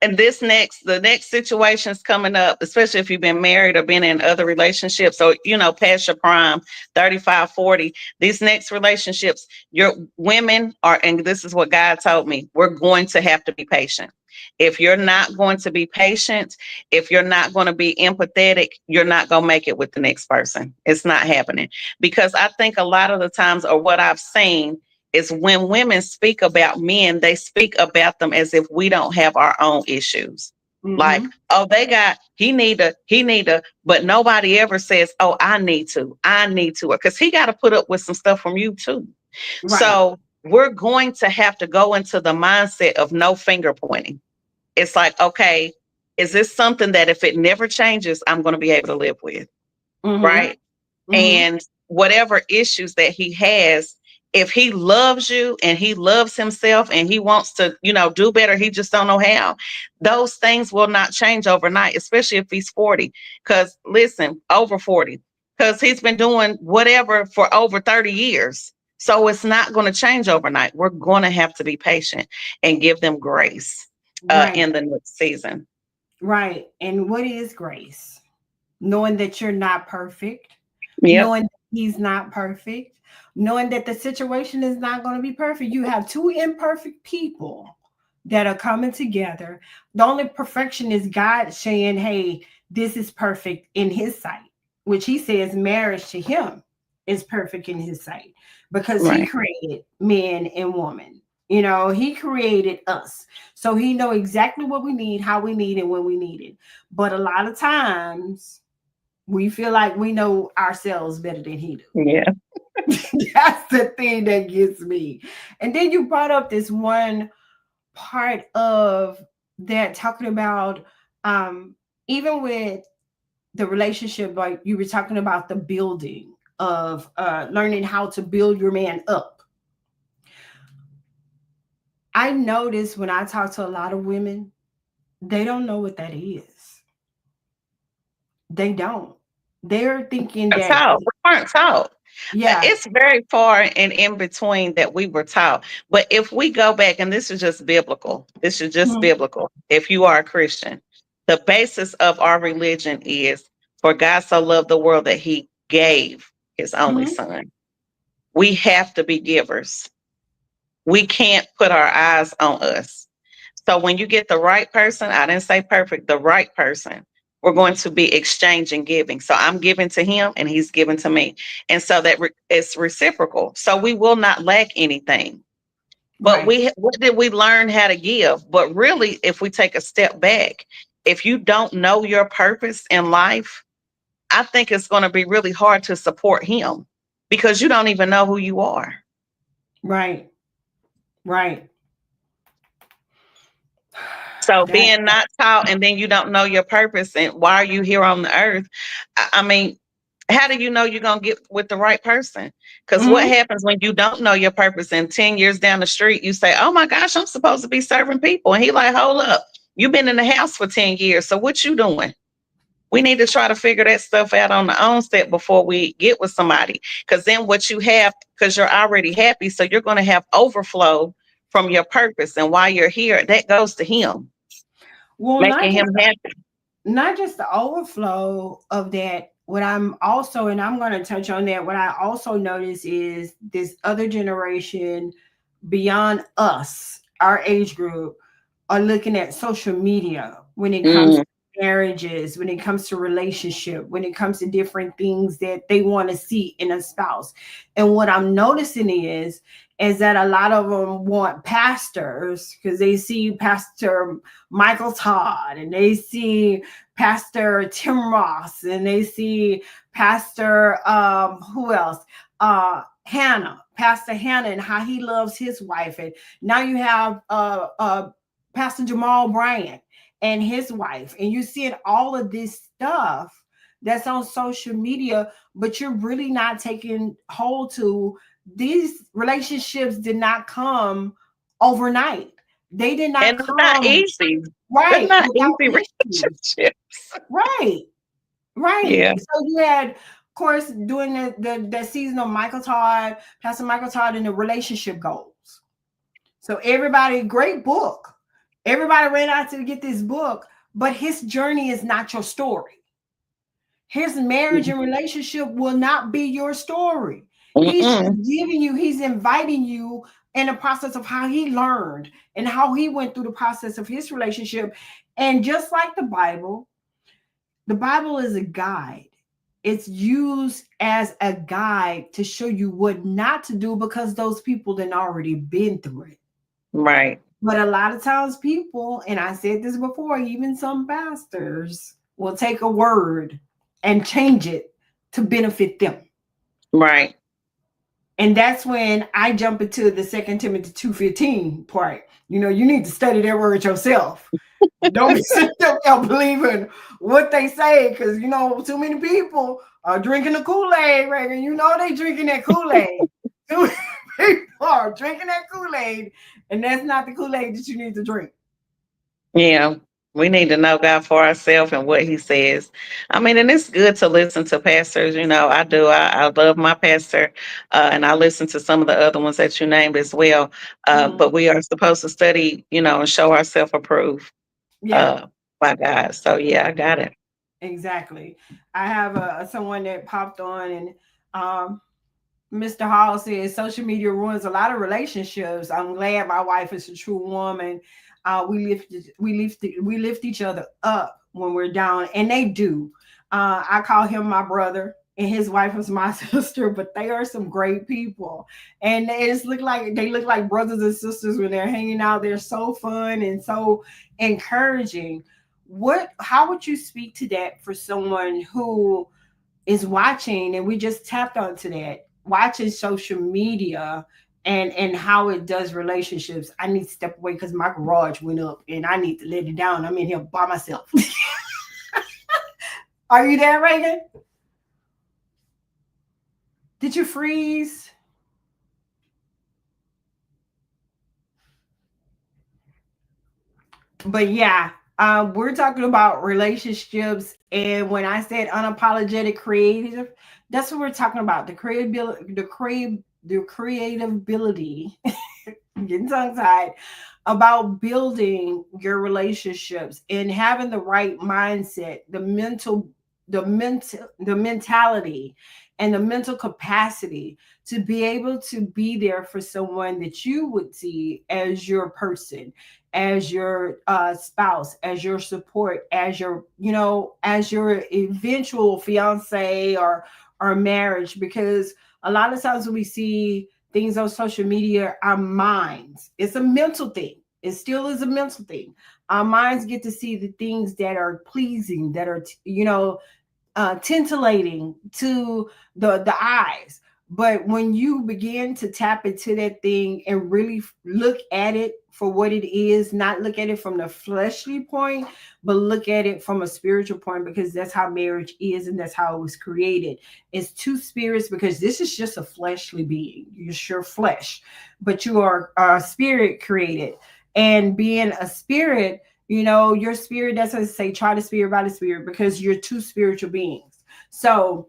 Speaker 2: And the next situations coming up, especially if you've been married or been in other relationships, or past your prime, 35, 40, these next relationships, your women are, and this is what God told me, we're going to have to be patient. If you're not going to be patient, if you're not going to be empathetic, you're not going to make it with the next person. It's not happening. Because I think a lot of the times, or what I've seen, is when women speak about men, they speak about them as if we don't have our own issues. Like,
Speaker 1: Hmm.
Speaker 2: oh, he need to, but nobody ever says, oh, I need to, because he got to put up with some stuff from you too.
Speaker 1: Right.
Speaker 2: So we're going to have to go into the mindset of no finger pointing. It's like, okay, is this something that if it never changes, I'm going to be able to live with?
Speaker 1: Hmm.
Speaker 2: Right.
Speaker 1: Hmm.
Speaker 2: And whatever issues that he has, if he loves you and he loves himself and he wants to, do better, he just don't know how. Those things will not change overnight, especially if he's 40. Because listen, over 40, because he's been doing whatever for over 30 years. So it's not going to change overnight. We're going to have to be patient and give them grace
Speaker 1: Right.
Speaker 2: in the next season.
Speaker 1: Right. And what is grace? Knowing that you're not perfect,
Speaker 2: Yep.
Speaker 1: knowing that he's not perfect, knowing that the situation is not going to be perfect. You have two imperfect people that are coming together. The only perfection is God saying, hey, this is perfect in his sight, which he says marriage to him is perfect in his sight because he
Speaker 2: Right.
Speaker 1: created men and woman. He created us. So he know exactly what we need, how we need it, when we need it. But a lot of times we feel like we know ourselves better than he do.
Speaker 2: Yeah.
Speaker 1: That's the thing that gets me. And then you brought up this one part of that talking about um even with the relationship, like you were talking about the building of learning how to build your man up. I notice when I talk to a lot of women, they don't know what that is. They don't. They're thinking that,
Speaker 2: Taught. We weren't taught.
Speaker 1: yeah.
Speaker 2: It's very far and in between that we were taught. But if we go back, and this is just biblical, this is just
Speaker 1: Mhm.
Speaker 2: biblical. If you are a Christian, the basis of our religion is For God so loved the world that he gave his only
Speaker 1: Mhm.
Speaker 2: son. We have to be givers. We can't put our eyes on us. So when you get the right person, I didn't say perfect, the right person, we're going to be exchanging giving. So I'm giving to him and he's giving to me. And so that it's reciprocal. So we will not lack anything. But
Speaker 1: Right.
Speaker 2: what did we learn how to give? But really, if we take a step back, if you don't know your purpose in life, I think it's going to be really hard to support him because you don't even know who you are.
Speaker 1: Right. Right.
Speaker 2: So
Speaker 1: That.
Speaker 2: being not taught and then you don't know your purpose and why are you here on the earth? I mean, how do you know you're going to get with the right person? Because what
Speaker 1: Mhm.
Speaker 2: happens when you don't know your purpose and 10 years down the street, you say, oh my gosh, I'm supposed to be serving people. And he like, hold up, you've been in the house for 10 years. So what you doing? We need to try to figure that stuff out on the own step before we get with somebody. Because then what you have, because you're already happy, so you're going to have overflow from your purpose. And while you're here, that goes to him,
Speaker 1: Well,
Speaker 2: making him happy.
Speaker 1: not just the overflow of that. What I'm also, and I'm going to touch on that. What I also notice is this other generation beyond us, our age group, are looking at social media when it comes
Speaker 2: Mm,
Speaker 1: to marriages, when it comes to relationship, when it comes to different things that they want to see in a spouse. And what I'm noticing is that a lot of them want pastors because they see Pastor Michael Todd and they see Pastor Tim Ross and they see Pastor who else? Pastor Hannah, and how he loves his wife. And now you have Pastor Jamal Bryant and his wife, and you're seeing all of this stuff that's on social media, but you're really not taking hold to these relationships did not come overnight. They did not
Speaker 2: and they're not
Speaker 1: come
Speaker 2: easy. They're
Speaker 1: right
Speaker 2: not
Speaker 1: without
Speaker 2: easy
Speaker 1: issues.
Speaker 2: relationships.
Speaker 1: Right. Right.
Speaker 2: Yeah.
Speaker 1: So you had, of course, doing the season of Michael Todd, Pastor Michael Todd, and the relationship goals. So everybody, great book. Everybody ran out to get this book, but his journey is not your story. His marriage and relationship will not be your story. He's just
Speaker 2: Mm-mm.
Speaker 1: giving you, he's inviting you in the process of how he learned and how he went through the process of his relationship. And just like the Bible is a guide. It's used as a guide to show you what not to do because those people had already been through it.
Speaker 2: Right.
Speaker 1: But a lot of times, people, and I said this before, even some pastors will take a word and change it to benefit them.
Speaker 2: Right.
Speaker 1: And that's when I jump into the Second Timothy 2:15 part. You know, you need to study that word yourself. Don't be sitting up there believing what they say, because you know too many people are drinking the Kool-Aid, right? And you know they drinking that Kool-Aid. Too many people are drinking that Kool-Aid, and that's not the Kool-Aid that you need to drink.
Speaker 2: Yeah. We need to know God for ourselves and what he says. I mean, and it's good to listen to pastors. You know, I do. I love my pastor, and I listen to some of the other ones that you named as well.
Speaker 1: Mhm.
Speaker 2: But we are supposed to study, and show ourselves approved
Speaker 1: Yeah,
Speaker 2: uh, by God. So, yeah, I got it.
Speaker 1: exactly. I have someone that popped on, and um, Mr. Hall says social media ruins a lot of relationships. I'm glad my wife is a true woman. We lift each other up when we're down, and they do. I call him my brother, and his wife is my sister, but they are some great people, and they look like brothers and sisters when they're hanging out. They're so fun and so encouraging. How would you speak to that for someone who is watching, and we just tapped onto that, watching social media and how it does relationships? I need to step away because my garage went up and I need to let it down. I'm in here by myself. Are you there, Reagan? Did you freeze? But yeah, we're talking about relationships, and when I said unapologetic creative, that's what we're talking about. The creative ability. I'm getting tongue tied about building your relationships and having the right mindset, the mental. the mentality and the mental capacity to be able to be there for someone that you would see as your person, as your spouse, as your support, as your, as your eventual fiance or marriage. Because a lot of times when we see things on social media, our minds, it's a mental thing. It still is a mental thing. Our minds get to see the things that are pleasing, that are, tintillating to the eyes. But when you begin to tap into that thing and really look at it for what it is, not look at it from the fleshly point, but look at it from a spiritual point, because that's how marriage is and that's how it was created. It's two spirits, because this is just a fleshly being. You're sure flesh, but you are a spirit created. And being a spirit, your spirit, that's what I say, try the spirit by the spirit, because you're two spiritual beings. So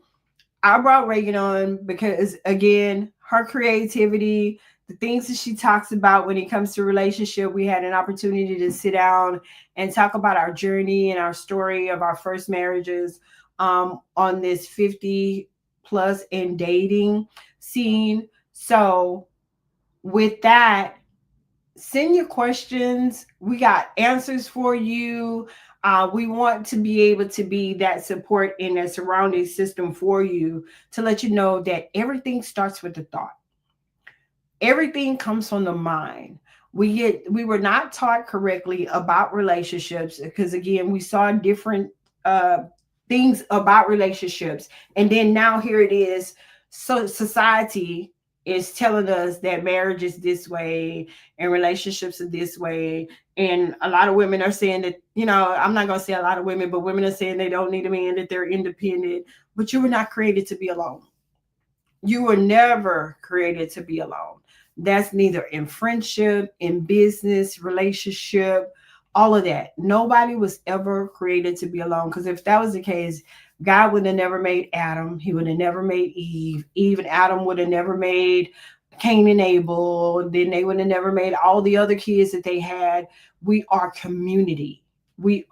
Speaker 1: I brought Reagan on because, again, her creativity, the things that she talks about when it comes to relationship, we had an opportunity to sit down and talk about our journey and our story of our first marriages, on this 50 plus in dating scene. So with that, send your questions. We got answers for you. We want to be able to be that support in a surrounding system for you, to let you know that everything starts with the thought. Everything comes from the mind. We were not taught correctly about relationships, because again, we saw different uh things about relationships, and then now here it is. So society is telling us that marriage is this way and relationships are this way. And a lot of women are saying that, I'm not going to say a lot of women, but women are saying they don't need a man, that they're independent. But you were not created to be alone. You were never created to be alone. That's neither in friendship, in business, relationship, all of that. Nobody was ever created to be alone. Because if that was the case, God would have never made Adam. He would have never made Eve. Eve and Adam would have never made Cain and Abel. Then they would have never made all the other kids that they had. We are community. We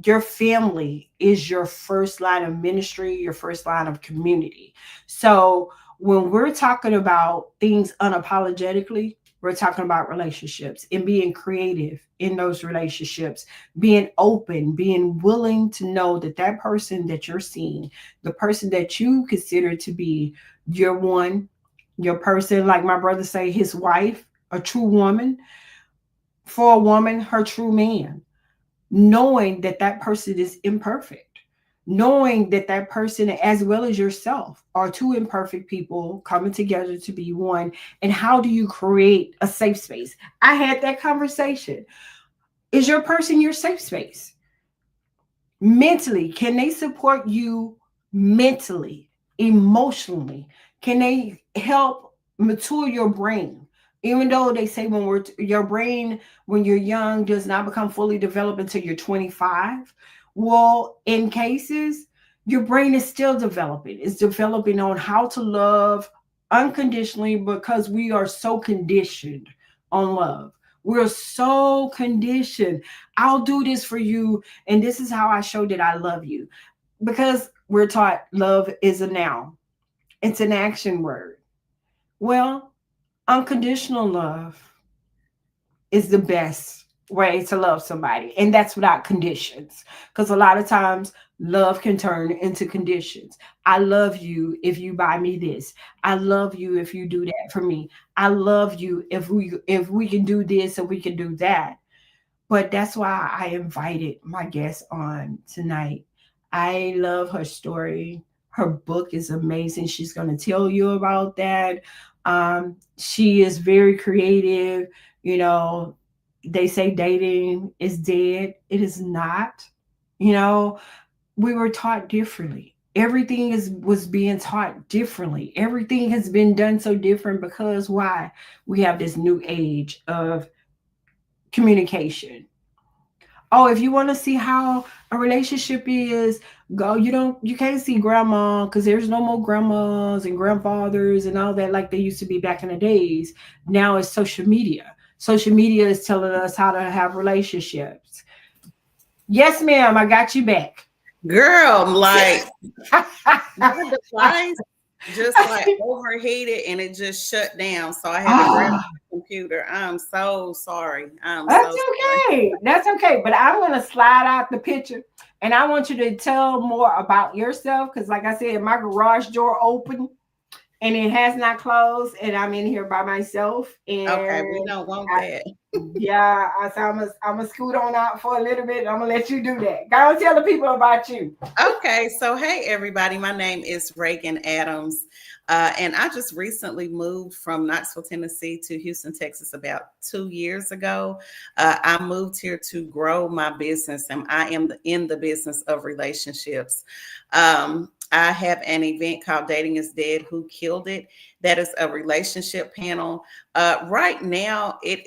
Speaker 1: Your family is your first line of ministry, your first line of community. So when we're talking about things unapologetically, we're talking about relationships and being creative in those relationships, being open, being willing to know that that person that you're seeing, the person that you consider to be your one, your person, like my brother say, his wife, a true woman, for a woman, her true man, knowing that that person is imperfect, knowing that that person, as well as yourself, are two imperfect people coming together to be one. And how do you create a safe space? I had that conversation. Is your person your safe space? Mentally, can they support you mentally, emotionally? Can they help mature your brain? Even though they say your brain when you're young does not become fully developed until you're 25. Well, in cases, your brain is still developing. It's developing on how to love unconditionally, because we are so conditioned on love. We're so conditioned. I'll do this for you, and this is how I show that I love you. Because we're taught love is a noun, it's an action word. Well, unconditional love is the best way to love somebody, and that's without conditions. Because a lot of times, love can turn into conditions. I love you if you buy me this. I love you if you do that for me. I love you if we can do this and we can do that. But that's why I invited my guest on tonight. I love her story. Her book is amazing. She's going to tell you about that. She is very creative. You know, they say dating is dead. It is not. You know, we were taught differently. Everything is was being taught differently. Everything has been done so different, because why? We have this new age of communication. Oh, if you want to see how a relationship is, go. You can't see grandma, because there's no more grandmas and grandfathers and all that like they used to be back in the days. Now it's social media. Social media is telling us how to have relationships. Yes, ma'am, I got you back.
Speaker 2: Girl, like my
Speaker 1: Ah,
Speaker 2: device just like overheated and it just shut down. So I had to grab my computer. I'm so sorry. I'm
Speaker 1: that's
Speaker 2: so sorry.
Speaker 1: okay. That's okay. But I'm gonna slide out the picture, and I want you to tell more about yourself because, like I said, my garage door open and it has not closed, and I'm in here by myself.
Speaker 2: Okay, we
Speaker 1: And
Speaker 2: don't want
Speaker 1: I,
Speaker 2: that.
Speaker 1: yeah, so I'm gonna scoot on out for a little bit. I'm gonna let you do that. Go and tell the people about you.
Speaker 2: Okay, so hey everybody, my name is Reagan Adams, and I just recently moved from Knoxville, Tennessee to Houston, Texas about 2 years ago. I moved here to grow my business, and I am in the business of relationships. I have an event called Dating is Dead, Who Killed It? That is a relationship panel. Right now, it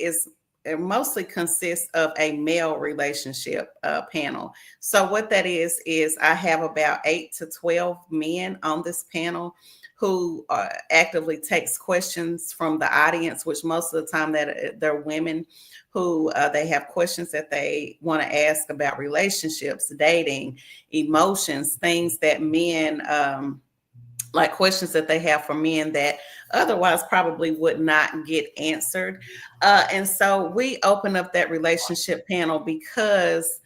Speaker 2: mostly consists of a male relationship panel. So what that is I have about 8 to 12 men on this panel who actively takes questions from the audience, which most of the time that they're women who they have questions that they want to ask about relationships, dating, emotions, things that men like questions that they have for men that otherwise probably would not get answered. And so we open up that relationship panel because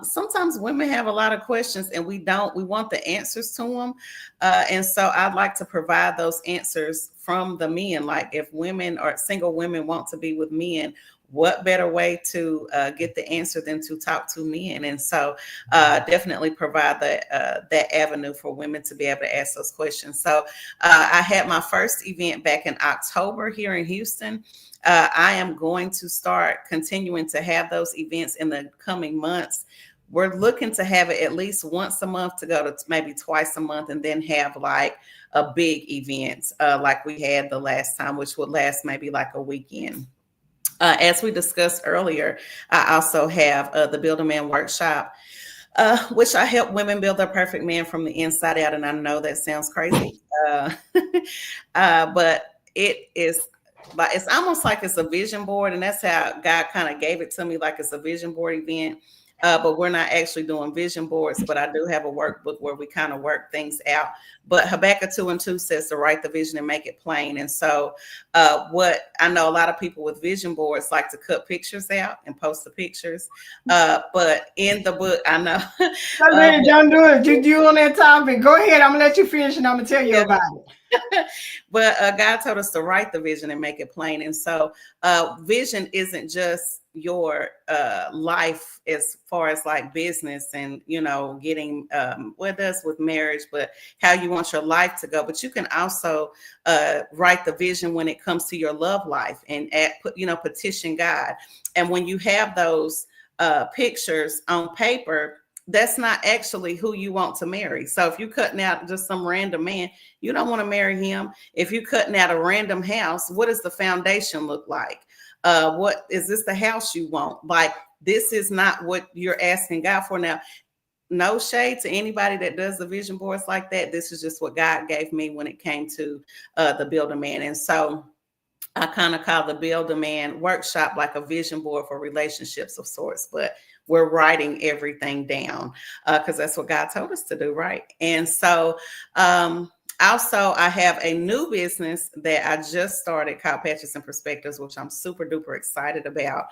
Speaker 2: sometimes women have a lot of questions and we want the answers to them. And so I'd like to provide those answers from the men. Like if women or single women want to be with men, what better way to get the answer than to talk to men? And so definitely provide that avenue for women to be able to ask those questions. So I had my first event back in October here in Houston. I am going to start continuing to have those events in the coming months. We're looking to have it at least once a month to go to maybe twice a month and then have like a big event like we had the last time, which would last maybe like a weekend. As we discussed earlier, I also have the Build a Man workshop, which I help women build their perfect man from the inside out. And I know that sounds crazy, but it is like it's almost like it's a vision board, and that's how God kind of gave it to me, like it's a vision board event. But we're not actually doing vision boards, but I do have a workbook where we kind of work things out. But Habakkuk 2:2 says to write the vision and make it plain. And so, what I know a lot of people with vision boards like to cut pictures out and post the pictures. But in the book, I know,
Speaker 1: Man,
Speaker 2: but
Speaker 1: don't do it. You on that topic. Go ahead. I'm gonna let you finish, and I'm gonna tell you
Speaker 2: yeah,
Speaker 1: about it.
Speaker 2: but God told us to write the vision and make it plain. And so, vision isn't just your life as far as like business and getting with us with marriage, but how you want your life to go. But you can also write the vision when it comes to your love life and petition God. And when you have those pictures on paper, that's not actually who you want to marry. So if you're cutting out just some random man, you don't want to marry him. If you're cutting out a random house, what does the foundation look like? What is this the house you want? Like this is not what you're asking God for. Now, no shade to anybody that does the vision boards like that. This is just what God gave me when it came to the Builder Man. And so I kind of call the Build a Man workshop like a vision board for relationships of sorts, but we're writing everything down because that's what God told us to do, right? And so, also, I have a new business that I just started called Patches and Perspectives, which I'm super duper excited about.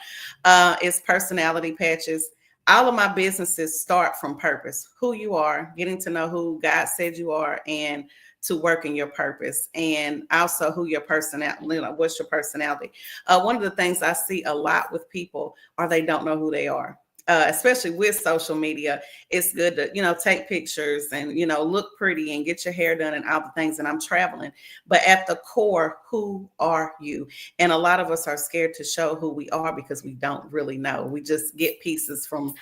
Speaker 2: It's personality patches. All of my businesses start from purpose, who you are, getting to know who God said you are, and to work in your purpose, and also who your personality, what's your personality. One of the things I see a lot with people are they don't know who they are. Especially with social media, it's good to take pictures and look pretty and get your hair done and all the things. And I'm traveling, but at the core, who are you? And a lot of us are scared to show who we are because we don't really know. We just get pieces from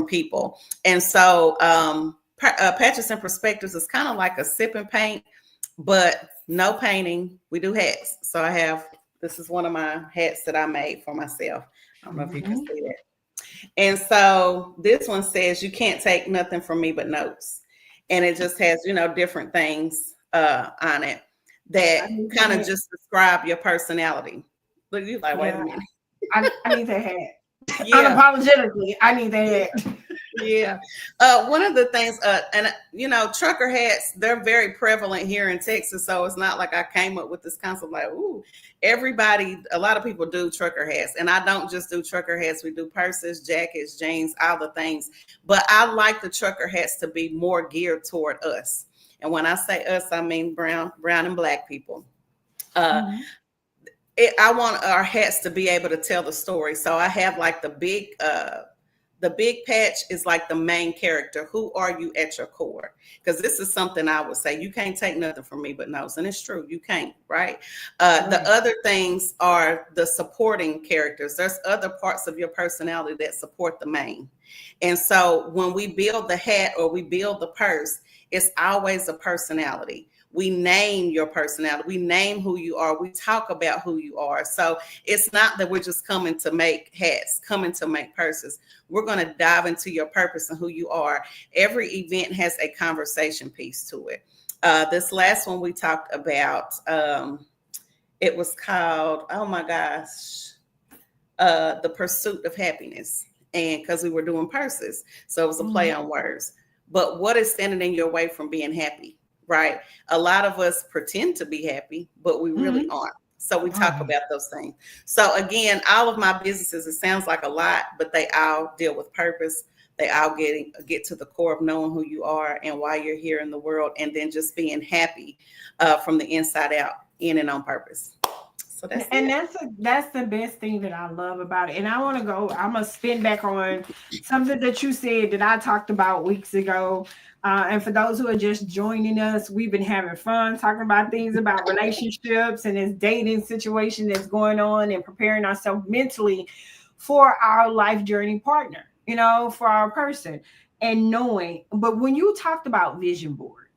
Speaker 2: people. And so Patches and Perspectives is kind of like a sip and paint, but no painting. We do hats. So I have, this is one of my hats that I made for myself. I don't know if you can
Speaker 1: Mhm.
Speaker 2: see that. And so this one says, you can't take nothing from me but notes. And it just has, different things on it
Speaker 1: I
Speaker 2: that
Speaker 1: need
Speaker 2: kind of
Speaker 1: that.
Speaker 2: just describe your personality. Look, you like, wait a
Speaker 1: Yeah,
Speaker 2: minute.
Speaker 1: I need that hat.
Speaker 2: Yeah.
Speaker 1: Unapologetically, I need that hat.
Speaker 3: Yeah. One of the things, and trucker hats, they're very prevalent here in Texas. So it's not like I came up with this concept like, ooh, everybody, a lot of people do trucker hats. And I don't just do trucker hats, we do purses, jackets, jeans, all the things. But I like the trucker hats to be more geared toward us. And when I say us, I mean brown and black people. Uh,
Speaker 1: Mhm.
Speaker 3: I want our hats to be able to tell the story. So I have like the big patch is like the main character. Who are you at your core? Because this is something I would say. You can't take nothing from me but no's. And it's true. You can't, right? The
Speaker 1: Right.
Speaker 3: other things are the supporting characters. There's other parts of your personality that support the main. And so when we build the hat or we build the purse, it's always a personality. We name your personality. We name who you are. We talk about who you are. So it's not that we're just coming to make hats, coming to make purses. We're going to dive into your purpose and who you are. Every event has a conversation piece to it. This last one we talked about, it was called, oh my gosh, The Pursuit of Happiness. And because we were doing purses, so it was a play
Speaker 1: Mhm.
Speaker 3: on words. But what is standing in your way from being happy, right? A lot of us pretend to be happy, but we really
Speaker 1: Mhm.
Speaker 3: aren't. So we
Speaker 1: Oh
Speaker 3: talk
Speaker 1: yeah.
Speaker 3: about those things. So again, all of my businesses, it sounds like a lot, but they all deal with purpose. They all get to the core of knowing who you are and why you're here in the world, and then just being happy from the inside out, in and on purpose. So that's
Speaker 1: And
Speaker 3: it.
Speaker 1: that's the best thing that I love about it. And I want to go. I'm gonna spin back on something that you said that I talked about weeks ago. And for those who are just joining us, we've been having fun talking about things about relationships and this dating situation that's going on, and preparing ourselves mentally for our life journey partner. For our person, and knowing. But when you talked about vision board,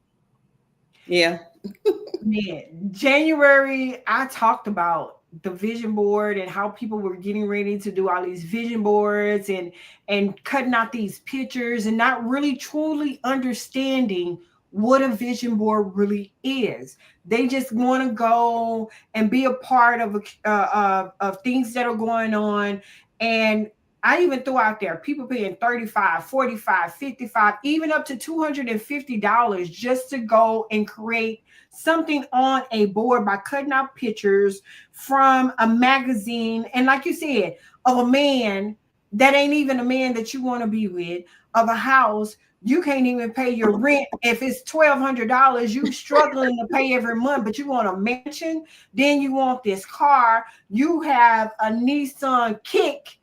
Speaker 3: Yeah.
Speaker 1: man, January, I talked about the vision board and how people were getting ready to do all these vision boards and cutting out these pictures and not really truly understanding what a vision board really is. They just want to go and be a part of things that are going on. And I even threw out there people paying 35, 45, 55, even up to $250 just to go and create something on a board by cutting out pictures from a magazine. And like you said, of a man that ain't even a man that you want to be with, of a house you can't even pay your rent. If it's $1,200, you struggling to pay every month, but you want a mansion, then you want this car. You have a Nissan Kick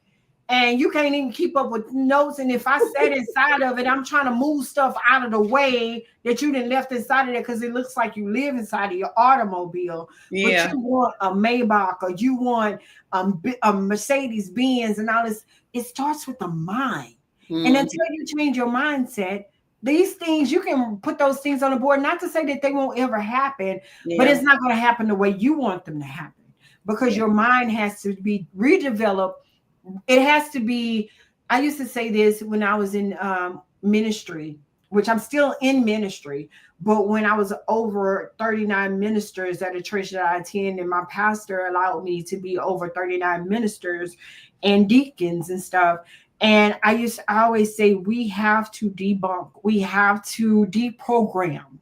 Speaker 1: and you can't even keep up with notes. And if I sat inside of it, I'm trying to move stuff out of the way that you didn't left inside of it because it looks like you live inside of your automobile. But
Speaker 3: Yeah.
Speaker 1: you want a Maybach or you want a Mercedes Benz and all this. It starts with the mind. And
Speaker 3: Mhm.
Speaker 1: until you change your mindset, these things you can put those things on the board. Not to say that they won't ever happen, but
Speaker 3: Yeah.
Speaker 1: it's not going to happen the way you want them to happen because
Speaker 3: Yeah.
Speaker 1: your mind has to be redeveloped. It has to be. I used to say this when I was in ministry, which I'm still in ministry, but when I was over 39 ministers at a church that I attend, and my pastor allowed me to be over 39 ministers and deacons and stuff. And I always say we have to debunk, we have to deprogram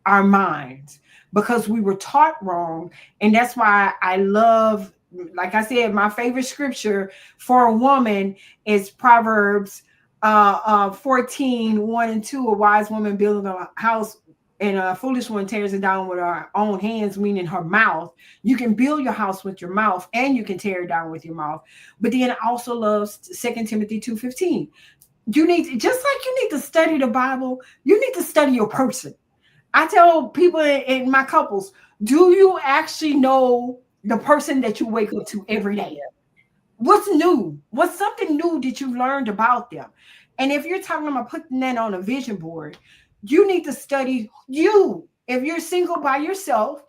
Speaker 1: our minds because we were taught wrong. And that's why I love, like I said, my favorite scripture for a woman is Proverbs 14, 1 and 2. A wise woman building a house and a foolish one tears it down with her own hands, meaning her mouth. You can build your house with your mouth and you can tear it down with your mouth. But then I also love 2 Timothy 2:15. You need to, just like you need to study the Bible, you need to study your person. I tell people in my couples, do you actually know the person that you wake up to every day?
Speaker 3: Yeah.
Speaker 1: What's new? What's something new that you learned about them? And if you're talking about putting that on a vision board, you need to study you. If you're single by yourself,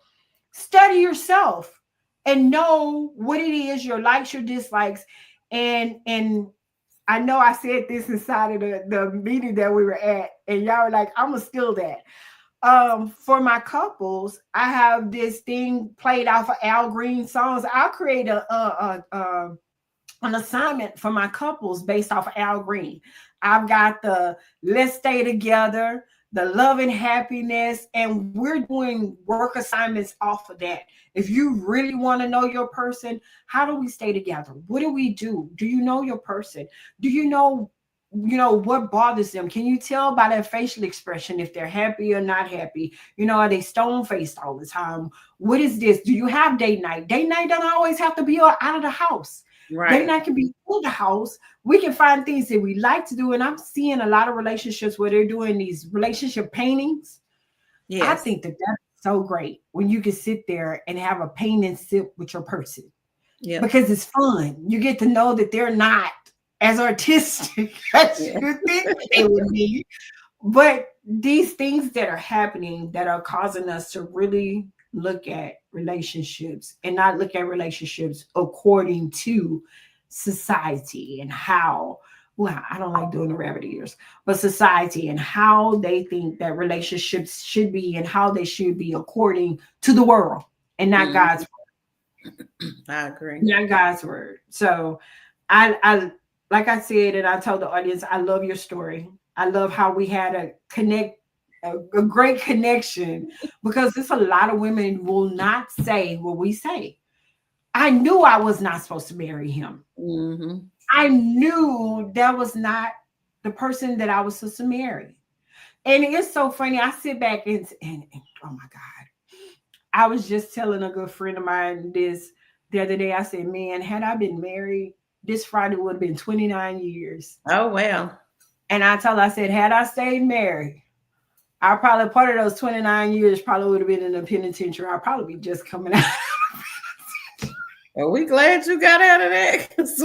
Speaker 1: study yourself and know what it is, your likes, your dislikes. And I know I said this inside of the meeting that we were at, and y'all were like, I'm gonna steal that. For my couples, I have this thing played off of Al Green songs. I'll create an assignment for my couples based off of Al Green. I've got the let's stay together, the love and happiness, and we're doing work assignments off of that. If you really want to know your person, how do we stay together? What do we do? Do you know your person? Do you know what bothers them? Can you tell by their facial expression if they're happy or not happy? Are they stone faced all the time? What is this? Do you have date night? Date night don't always have to be out of the house. Date
Speaker 3: Right.
Speaker 1: night can be in the house. We can find things that we like to do. And I'm seeing a lot of relationships where they're doing these relationship paintings. I
Speaker 3: Yes.
Speaker 1: think that that's so great when you can sit there and have a paint and sip with your person
Speaker 3: Yep.
Speaker 1: because it's fun. You get to know that they're not as artistic as
Speaker 3: Yeah.
Speaker 1: you think they would be. But these things that are happening that are causing us to really look at relationships and not look at relationships according to society and how, well, I don't like doing the rabbit ears, but society and how they think that relationships should be and how they should be according to the world and not
Speaker 3: Mhm.
Speaker 1: God's
Speaker 3: I agree.
Speaker 1: not God's word. So I like I said, and I told the audience, I love your story. I love how we had a great connection because there's a lot of women will not say what we say. I knew I was not supposed to marry him.
Speaker 3: Hmm.
Speaker 1: I knew that was not the person that I was supposed to marry. And it's so funny. I sit back and oh my God. I was just telling a good friend of mine this the other day. I said, man, had I been married, this Friday would have been 29 years.
Speaker 3: Oh well.
Speaker 1: And I told her, I said, had I stayed married, I probably part of those 29 years probably would have been in the penitentiary. I'd probably be just coming out.
Speaker 3: Are we glad you got out of that? 'Cause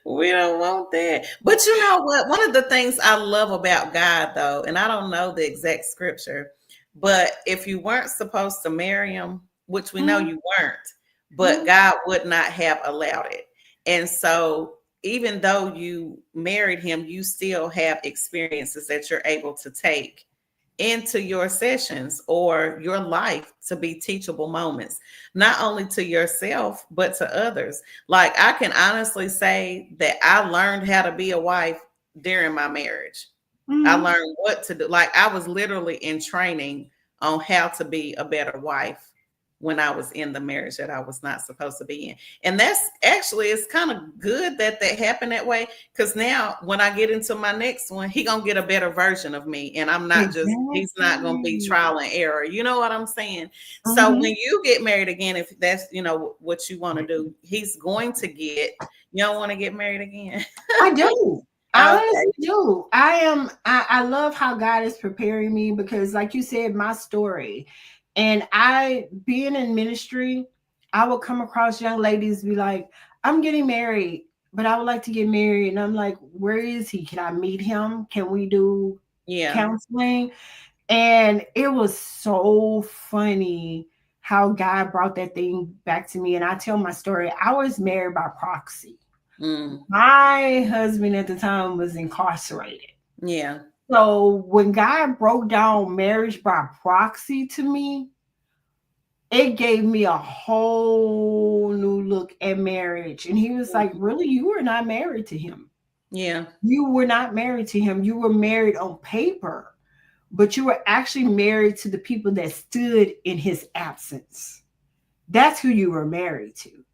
Speaker 3: we don't want that. But you know what? One of the things I love about God, though, and I don't know the exact scripture, but if you weren't supposed to marry him, which we know
Speaker 1: Mhm,
Speaker 3: you weren't, but
Speaker 1: mhm.
Speaker 3: God would not have allowed it. And so, even though you married him, you still have experiences that you're able to take into your sessions or your life to be teachable moments, not only to yourself, but to others. Like, I can honestly say that I learned how to be a wife during my marriage. I
Speaker 1: Mhm.
Speaker 3: learned what to do. Like, I was literally in training on how to be a better wife when I was in the marriage that I was not supposed to be in. And that's actually, it's kind of good that that happened that way, because now when I get into my next one, he gonna get a better version of me, and I'm not just, he's not gonna be
Speaker 1: Exactly.
Speaker 3: trial and error. You know what I'm saying? So when
Speaker 1: Mhm.
Speaker 3: you get married again, if that's what you want to do, he's going to get. You don't want to get married again.
Speaker 1: I do. I
Speaker 3: Okay.
Speaker 1: honestly do. I love how God is preparing me because, like you said, my story. And I being in ministry, I will come across young ladies be like, I'm getting married, but I would like to get married. And I'm like, where is he? Can I meet him? Can we do
Speaker 3: Yeah.
Speaker 1: counseling? And it was so funny how God brought that thing back to me. And I tell my story. I was married by proxy.
Speaker 3: Mm,
Speaker 1: My husband at the time was incarcerated.
Speaker 3: yeah.
Speaker 1: So when God broke down marriage by proxy to me, it gave me a whole new look at marriage. And he was like,
Speaker 3: Mhm.
Speaker 1: really, you were not married to him.
Speaker 3: Yeah.
Speaker 1: You were not married to him. You were married on paper, but you were actually married to the people that stood in his absence. That's who you were married to.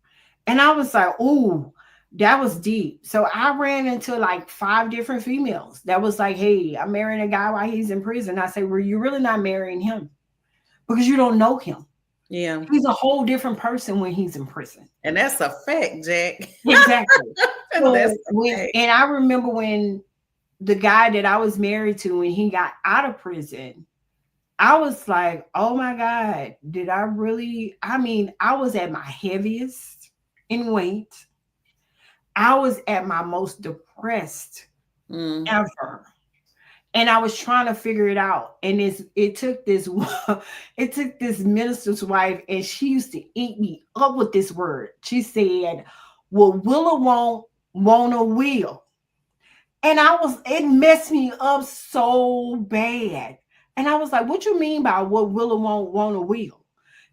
Speaker 1: And I was like, "Ooh, that was deep." So I ran into like 5 different females that was like, "Hey, I'm marrying a guy while he's in prison." I say, "Well, you're really not marrying him because you don't know him.
Speaker 3: Yeah.
Speaker 1: He's a whole different person when he's in prison."
Speaker 3: And that's a fact, Jack.
Speaker 1: Exactly.
Speaker 3: That's
Speaker 1: So
Speaker 3: a
Speaker 1: when
Speaker 3: fact.
Speaker 1: and I remember when the guy that I was married to when he got out of prison, I was like, "Oh my God, did I really?" I mean, I was at my heaviest in weight. I was at my most depressed
Speaker 3: Mm,
Speaker 1: ever. And I was trying to figure it out. And it took this it took this minister's wife, and she used to eat me up with this word. She said, well, Willa won't a will. And it messed me up so bad. And I was like, what you mean by what Willa won't a will?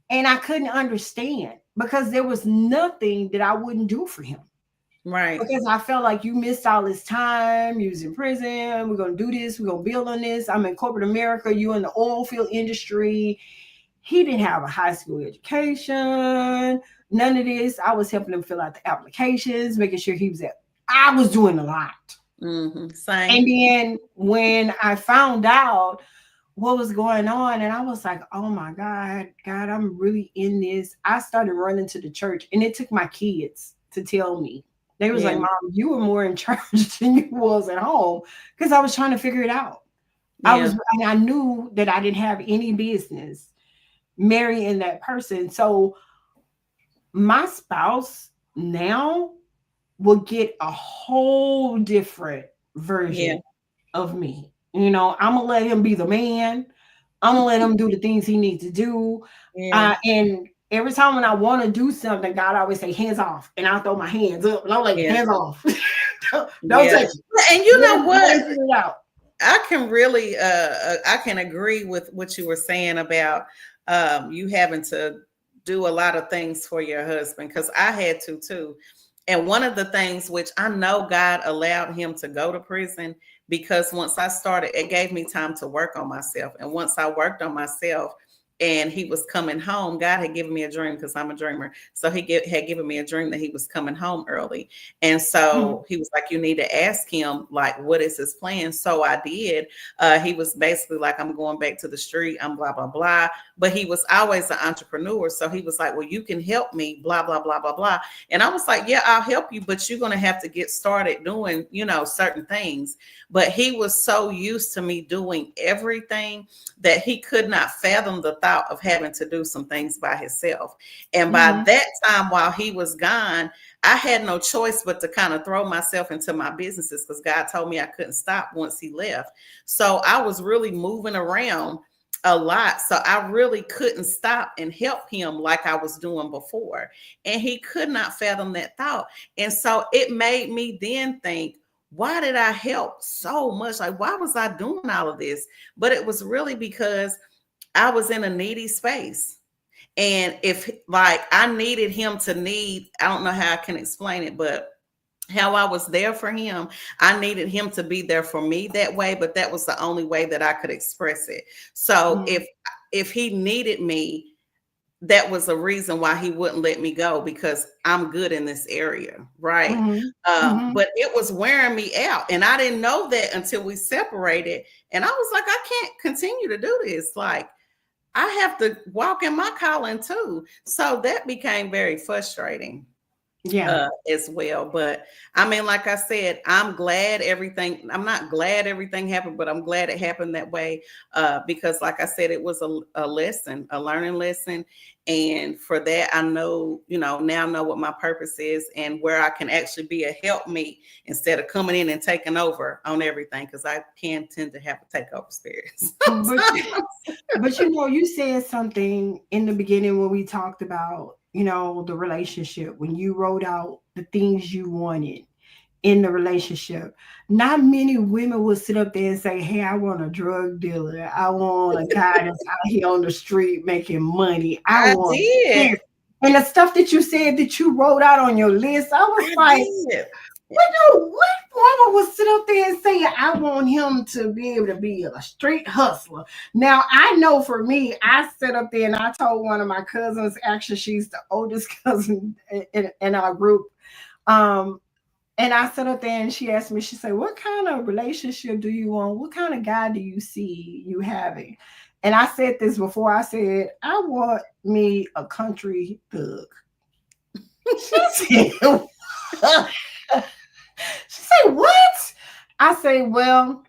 Speaker 1: And I couldn't understand because there was nothing that I wouldn't do for him.
Speaker 3: Right.
Speaker 1: because I felt like you missed all this time. You was in prison. We're gonna do this. We're gonna build on this. I'm in corporate America. You in the oil field industry. He didn't have a high school education. None of this. I was helping him fill out the applications, making sure he was at. I was doing a lot. And
Speaker 3: Same.
Speaker 1: then when I found out what was going on, and I was like, oh my God, I'm really in this. I started running to the church, and it took my kids to tell me. They was like,
Speaker 3: Yeah.
Speaker 1: Mom, you were more in church than you was at home, because I was trying to figure it out.
Speaker 3: Yeah.
Speaker 1: And I knew that I didn't have any business marrying that person. So my spouse now will get a whole different
Speaker 3: Yeah.
Speaker 1: version of me. I'm gonna let him be the man. I'm gonna let him do the things he needs to do.
Speaker 3: Yeah.
Speaker 1: And every time when I want to do something, God always say, hands off. And I'll throw my hands up. And I'm like,
Speaker 3: Yeah.
Speaker 1: hands off. Don't
Speaker 3: Yeah.
Speaker 1: touch it.
Speaker 3: And you know
Speaker 1: Let
Speaker 3: what?
Speaker 1: him figure it out.
Speaker 3: I can really I can agree with what you were saying about you having to do a lot of things for your husband, because I had to too. And one of the things which I know God allowed him to go to prison, because once I started, it gave me time to work on myself. And once I worked on myself and he was coming home, God had given me a dream, because I'm a dreamer. So had given me a dream that he was coming home early. And
Speaker 1: Mhm.
Speaker 3: so he was like, you need to ask him, like, what is his plan? So I did. He was basically like, I'm going back to the street. I'm blah, blah, blah. But he was always an entrepreneur. So he was like, well, you can help me, blah, blah, blah, blah, blah. And I was like, yeah, I'll help you, but you're going to have to get started doing, certain things. But he was so used to me doing everything that he could not fathom the thought of having to do some things by himself. And by
Speaker 1: Mhm.
Speaker 3: that time, while he was gone, I had no choice but to kind of throw myself into my businesses, because God told me I couldn't stop once he left. So I was really moving around a lot. So I really couldn't stop and help him like I was doing before. And he could not fathom that thought. And so it made me then think, why did I help so much? Like, why was I doing all of this? But it was really because I was in a needy space. And if like I needed him to need, I don't know how I can explain it, but how I was there for him, I needed him to be there for me that way, but that was the only way that I could express it. So
Speaker 1: Mhm.
Speaker 3: if he needed me, that was a reason why he wouldn't let me go, because I'm good in this area, right?
Speaker 1: Mhm. Mhm.
Speaker 3: But it was wearing me out, and I didn't know that until we separated. And I was like, I can't continue to do this. Like, I have to walk in my calling too. So that became very frustrating
Speaker 1: Yeah.
Speaker 3: as well. But I mean, like I said, I'm not glad everything happened, but I'm glad it happened that way, because like I said, it was a lesson, a learning lesson. And for that, I know, now know what my purpose is and where I can actually be a help me instead of coming in and taking over on everything, because I can tend to have a takeover spirit.
Speaker 1: But you said something in the beginning when we talked about, the relationship, when you wrote out the things you wanted in the relationship. Not many women will sit up there and say, hey, I want a drug dealer. I want a guy that's out here on the street making money. I
Speaker 3: I
Speaker 1: want
Speaker 3: did.
Speaker 1: this. And the stuff that you said that you wrote out on your list, I was
Speaker 3: I
Speaker 1: like,
Speaker 3: did.
Speaker 1: what woman would sit up there and say, I want him to be able to be a street hustler? Now, I know for me, I sat up there and I told one of my cousins, actually, she's the oldest cousin in our group. Um, and I sat up there and she asked me, she said, what kind of relationship do you want? What kind of guy do you see you having? And I said this before, I said, I want me a country thug. She said, she said, what? I say, well,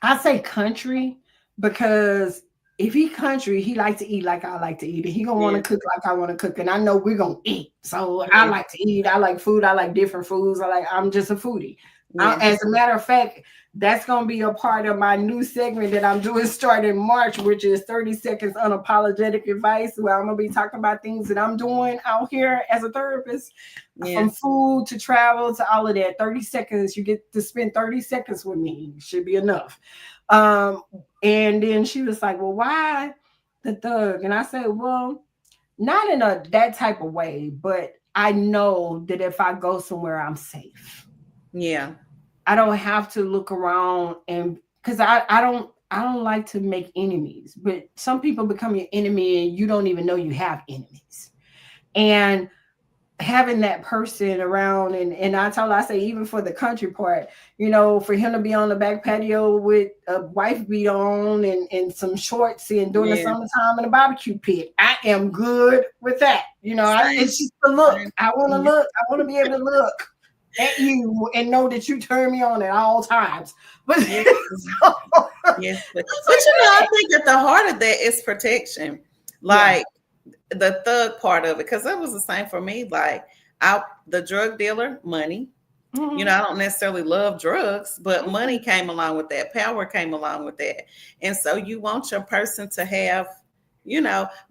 Speaker 1: I say country because if he country, he like to eat like I like to eat. And he gonna want
Speaker 3: Yeah,
Speaker 1: to cook like I want to cook. And I know we're gonna eat. So I
Speaker 3: yeah,
Speaker 1: like to eat. I like food. I like different foods. I'm just a foodie.
Speaker 3: yeah.
Speaker 1: As a matter of fact, that's gonna be a part of my new segment that I'm doing starting March, which is 30 seconds unapologetic advice, where I'm gonna be talking about things that I'm doing out here as a therapist,
Speaker 3: Yeah.
Speaker 1: from food to travel to all of that. 30 seconds, you get to spend 30 seconds with me. Should be enough. Um, and then she was like, well, why the thug? And I said, well, not in a that type of way, but I know that if I go somewhere, I'm safe.
Speaker 3: Yeah.
Speaker 1: I don't have to look around and because I don't like to make enemies, but some people become your enemy and you don't even know you have enemies. And having that person around and I say even for the country part, for him to be on the back patio with a wife beat on and some shorts and during the
Speaker 3: Yeah.
Speaker 1: summertime in a barbecue pit, I am good with that.
Speaker 3: Same.
Speaker 1: It's just the look.
Speaker 3: Same.
Speaker 1: I want to
Speaker 3: Yeah.
Speaker 1: look. I want to be able to look at you and know that you turn me on at all times. But
Speaker 3: Yeah.
Speaker 1: so,
Speaker 3: Yes.
Speaker 1: it's
Speaker 3: But you know, I
Speaker 1: like
Speaker 3: think at the heart of that is protection.
Speaker 1: that.
Speaker 3: Like the thug part of it, because it was the same for me. Like I the drug dealer, money. You know,
Speaker 1: Mhm.
Speaker 3: I don't necessarily love drugs, but money
Speaker 1: Mhm.
Speaker 3: came along with that, power came along with that. And so you want your person to have,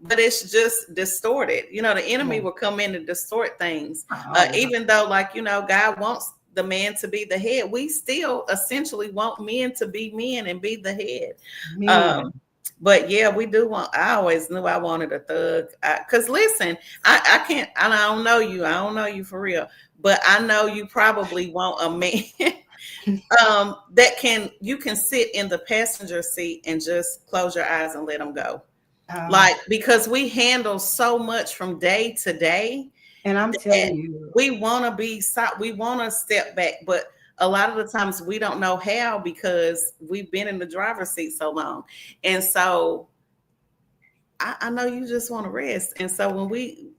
Speaker 3: but it's just distorted. The enemy
Speaker 1: Yeah.
Speaker 3: will come in and distort things.
Speaker 1: All the time.
Speaker 3: Even though, like, God wants the man to be the head, we still essentially want men to be men and be the head.
Speaker 1: Man.
Speaker 3: Um, but yeah, we do want. I always knew I wanted a thug. Cause listen, I can't. I don't know you. I don't know you for real. But I know you probably want a man that you can sit in the passenger seat and just close your eyes and let them go.
Speaker 1: Uh,
Speaker 3: Like, because we handle so much from day to day
Speaker 1: and I'm
Speaker 3: that
Speaker 1: telling you,
Speaker 3: we want to we want to step back, but a lot of the times we don't know how because we've been in the driver's seat so long. And so I know you just want to rest. And so when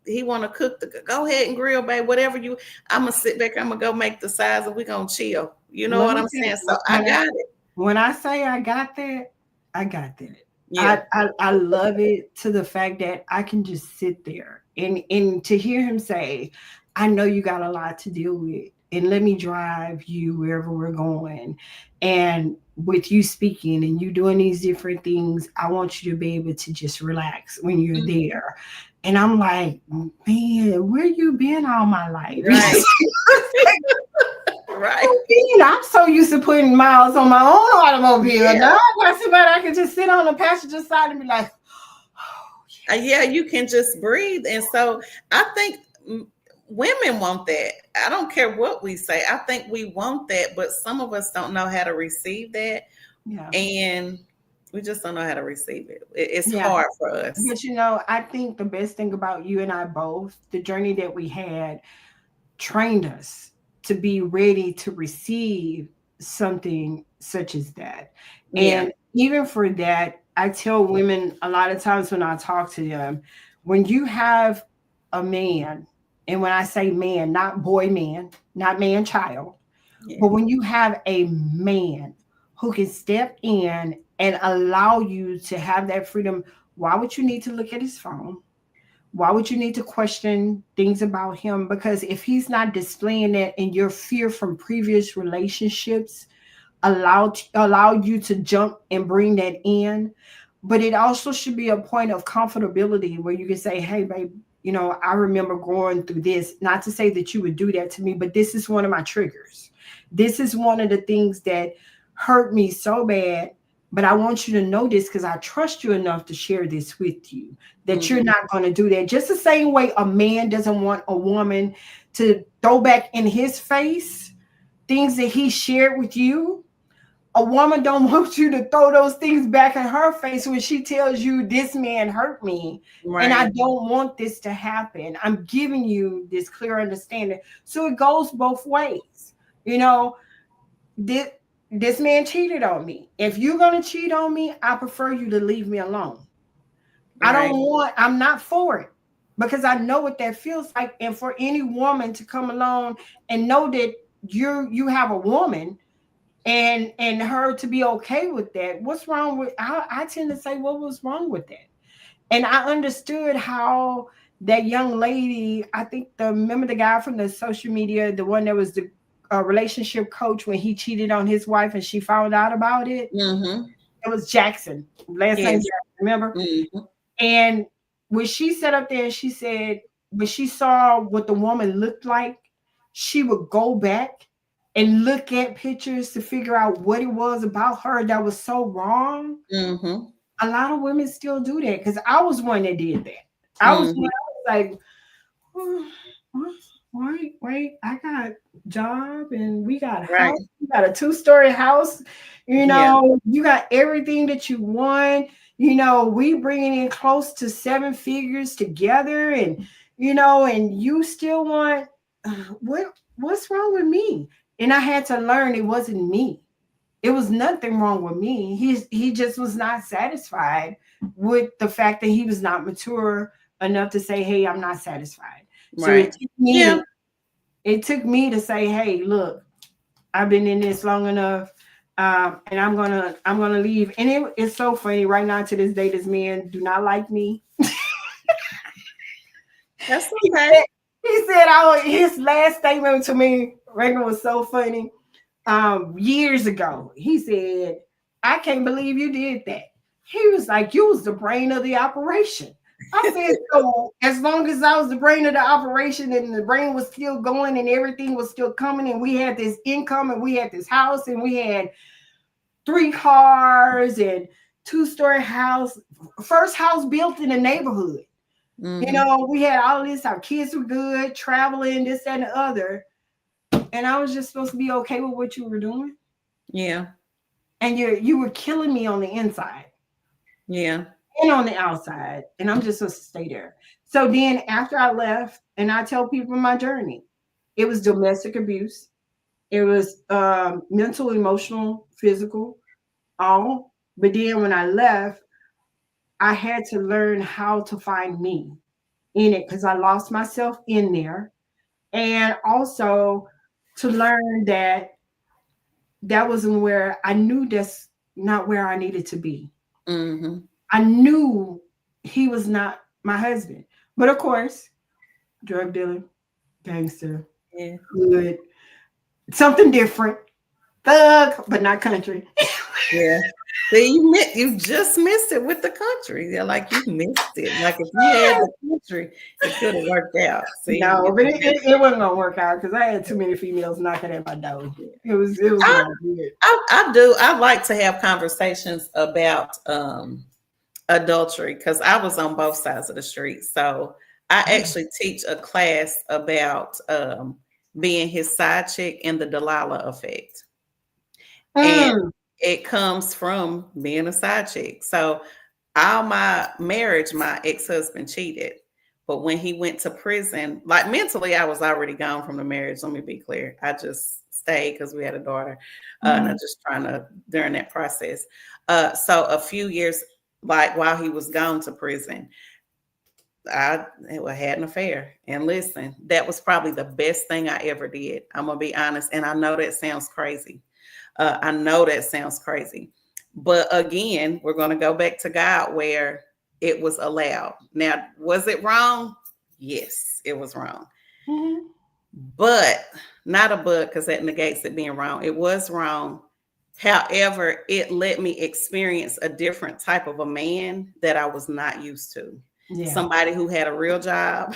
Speaker 3: he want to cook, go ahead and grill, babe, whatever I'm going to sit back, I'm going to go make the sides and we're going to chill. You know
Speaker 1: let
Speaker 3: what
Speaker 1: me
Speaker 3: I'm
Speaker 1: tell you,
Speaker 3: saying? So I got it.
Speaker 1: when I say I got that, I got that.
Speaker 3: Yeah.
Speaker 1: I love it to the fact that I can just sit there and to hear him say, I know you got a lot to deal with, and let me drive you wherever we're going. And with you speaking and you doing these different things, I want you to be able to just relax when you're
Speaker 3: Mhm.
Speaker 1: there. And I'm like, man, where you been all my life?
Speaker 3: Right. Right.
Speaker 1: I'm so used to putting miles on my own automobile.
Speaker 3: Yeah.
Speaker 1: Now I got somebody I can just sit on the passenger side and be like, oh,
Speaker 3: Yeah,
Speaker 1: yes.
Speaker 3: you can just breathe. And so I think women want that. I don't care what we say. I think we want that, but some of us don't know how to receive that.
Speaker 1: Yeah.
Speaker 3: And we just don't know how to receive it. It's
Speaker 1: Yeah.
Speaker 3: hard for us.
Speaker 1: But I think the best thing about you and I both, the journey that we had trained us to be ready to receive something such as that.
Speaker 3: Yeah.
Speaker 1: And even for that, I tell women a lot of times when I talk to them, when you have a man, and when I say man, not boy man, not man child,
Speaker 3: Yeah.
Speaker 1: but when you have a man who can step in and allow you to have that freedom, why would you need to look at his phone? Why would you need to question things about him? Because if he's not displaying that and your fear from previous relationships allow you to jump and bring that in, but it also should be a point of comfortability where you can say, hey babe, I remember going through this, not to say that you would do that to me, but this is one of my triggers. This is one of the things that hurt me so bad, but I want you to know this because I trust you enough to share this with you, that you're
Speaker 3: Mhm.
Speaker 1: not going to do that. Just the same way a man doesn't want a woman to throw back in his face things that he shared with you. A woman don't want you to throw those things back in her face when she tells you this man hurt me and I
Speaker 3: Right.
Speaker 1: don't want this to happen. I'm giving you this clear understanding. So it goes both ways. You know, this, this man cheated on me. If you're going to cheat on me, I prefer you to leave me alone.
Speaker 3: Right.
Speaker 1: I'm not for it because I know what that feels like. And for any woman to come along and know that you have a woman and her to be okay with that, what's wrong with I tend to say what was wrong with that? And I understood how that young lady, I think remember the guy from the social media, the one that was the relationship coach when he cheated on his wife and she found out about it.
Speaker 3: Mhm.
Speaker 1: It was Jackson, last name
Speaker 3: Yes.
Speaker 1: Jackson, remember?
Speaker 3: Mhm.
Speaker 1: And when she sat up there and she said, when she saw what the woman looked like, she would go back and look at pictures to figure out what it was about her that was so wrong.
Speaker 3: Mhm.
Speaker 1: A lot of women still do that because I was one that did that. I was
Speaker 3: Mhm.
Speaker 1: like, "Hmm, Wait, I got job and we got
Speaker 2: Right.
Speaker 1: house. We got a two-story house.
Speaker 2: Yeah.
Speaker 1: You got everything that you want. We bringing in close to seven figures together, and you still want what's wrong with me? And I had to learn it wasn't me. It was nothing wrong with me. He just was not satisfied with the fact that he was not mature enough to say, "Hey, I'm not satisfied." So
Speaker 2: Right. Yeah.
Speaker 1: it took me to say, "Hey, look, I've been in this long enough, and I'm gonna leave." And it's so funny right now to this day. This man do not like me.
Speaker 2: That's
Speaker 1: He
Speaker 2: okay.
Speaker 1: said, his last statement to me, Reagan, was so funny. Years ago, he said, "I can't believe you did that." He was like, "You was the brain of the operation." I said, "So as long as I was the brain of the operation and the brain was still going and everything was still coming and we had this income and we had this house and we had three cars and two-story house, first house built in the neighborhood. We had all this, our kids were good, traveling, this, that, and the other. And I was just supposed to be okay with what you were doing.
Speaker 2: Yeah.
Speaker 1: And you were killing me on the inside
Speaker 2: Yeah.
Speaker 1: and on the outside, and I'm just supposed to stay there. So then after I left, and I tell people my journey, it was domestic abuse, it was mental, emotional, physical, all. But then when I left, I had to learn how to find me in it because I lost myself in there, and also to learn that wasn't where I knew that's not where I needed to be.
Speaker 2: Mm-hmm.
Speaker 1: I knew he was not my husband. But of course, drug dealer, gangster,
Speaker 2: Yeah.
Speaker 1: hood, something different. Thug, but not country.
Speaker 2: Yeah. See, you just missed it with the country. Yeah, like you missed it. Like if you had the country, it could have worked out. See,
Speaker 1: No, but it wasn't gonna work out because I had too many females knocking at my door. It was
Speaker 2: I,
Speaker 1: not good.
Speaker 2: I do. I like to have conversations about adultery because I was on both sides of the street. So I actually teach a class about being his side chick and the Delilah effect. And
Speaker 1: Mm.
Speaker 2: it comes from being a side chick. So all my marriage, my ex-husband cheated. But when he went to prison, like mentally, I was already gone from the marriage. Let me be clear. I just stayed because we had a daughter. And I'm just trying to, during that process. So a few years, like while he was gone to prison, I had an affair. And listen, that was probably the best thing I ever did. I'm going to be honest. And I know that sounds crazy. I know that sounds crazy. But again, we're going to go back to God where it was allowed. Now, was it wrong? Yes, it was wrong.
Speaker 1: Mm-hmm.
Speaker 2: But not a but because that negates it being wrong. It was wrong. However, it let me experience a different type of a man that I was not used to.
Speaker 1: Yeah.
Speaker 2: Somebody who had a real job,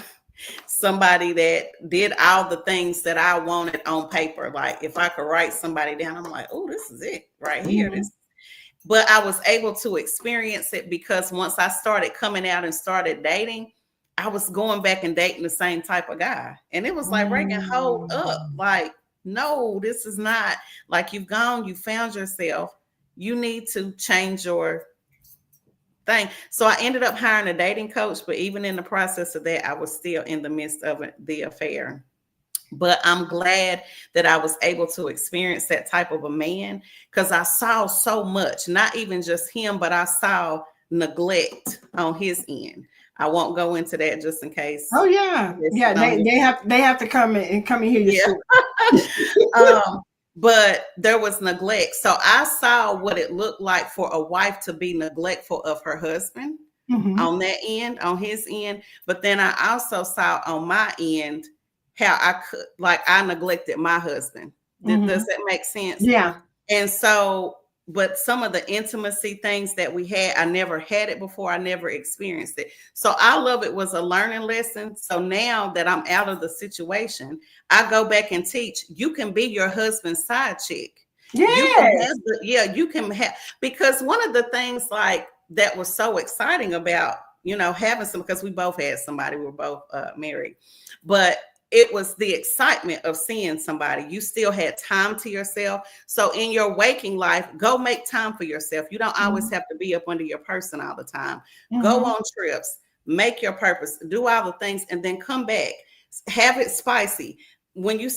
Speaker 2: somebody that did all the things that I wanted on paper. Like if I could write somebody down, I'm like, oh, this is it right here.
Speaker 1: Mm-hmm.
Speaker 2: This, but I was able to experience it because once I started coming out and started dating, I was going back and dating the same type of guy. And it was like, Reagan, hold up. Like, no, this is not like you've gone, you found yourself. You need to change your thing. So I ended up hiring a dating coach, but even in the process of that, I was still in the midst of the affair. But I'm glad that I was able to experience that type of a man because I saw so much, not even just him, but I saw neglect on his end. I won't go into that just in case.
Speaker 1: Oh yeah, yeah. They have to come and hear your
Speaker 2: Yeah.
Speaker 1: story.
Speaker 2: But there was neglect. So I saw what it looked like for a wife to be neglectful of her husband on that end, on his end. But then I also saw on my end how I could, like, I neglected my husband. Does that make sense?
Speaker 1: Yeah.
Speaker 2: And so, but some of the intimacy things that we had, I never had it before. I never experienced it. So all of it was a learning lesson. So now that I'm out of the situation, I go back and teach. You can be your husband's side chick. You can have you can have, because one of the things like that was so exciting about, having some, because we both had somebody, we were both married, but
Speaker 3: it was the excitement of seeing somebody. You still had time to yourself. So in your waking life, go make time for yourself. You don't always
Speaker 1: Mhm.
Speaker 3: have to be up under your person all the time. Go
Speaker 1: Mhm.
Speaker 3: on trips, make your purpose, do all the things, and then come back. Have it spicy. When we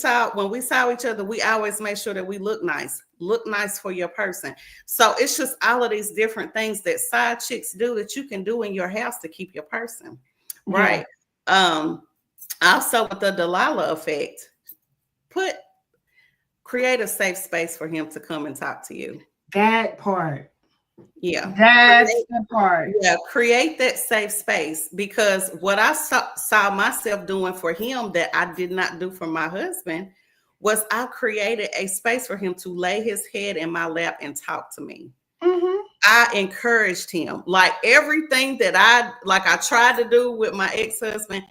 Speaker 3: saw each other, we always made sure that we look nice for your person. So it's just all of these different things that side chicks do that you can do in your house to keep your person
Speaker 1: Yeah,
Speaker 3: right. Um, Also with the Delilah effect, put create a safe space for him to come and talk to you.
Speaker 1: that part.
Speaker 3: Yeah.
Speaker 1: That's the part.
Speaker 3: Yeah, create that safe space, because what I saw myself doing for him that I did not do for my husband was I created a space for him to lay his head in my lap and talk to me.
Speaker 1: Mhm.
Speaker 3: I encouraged him. Like everything that I tried to do with my ex-husband,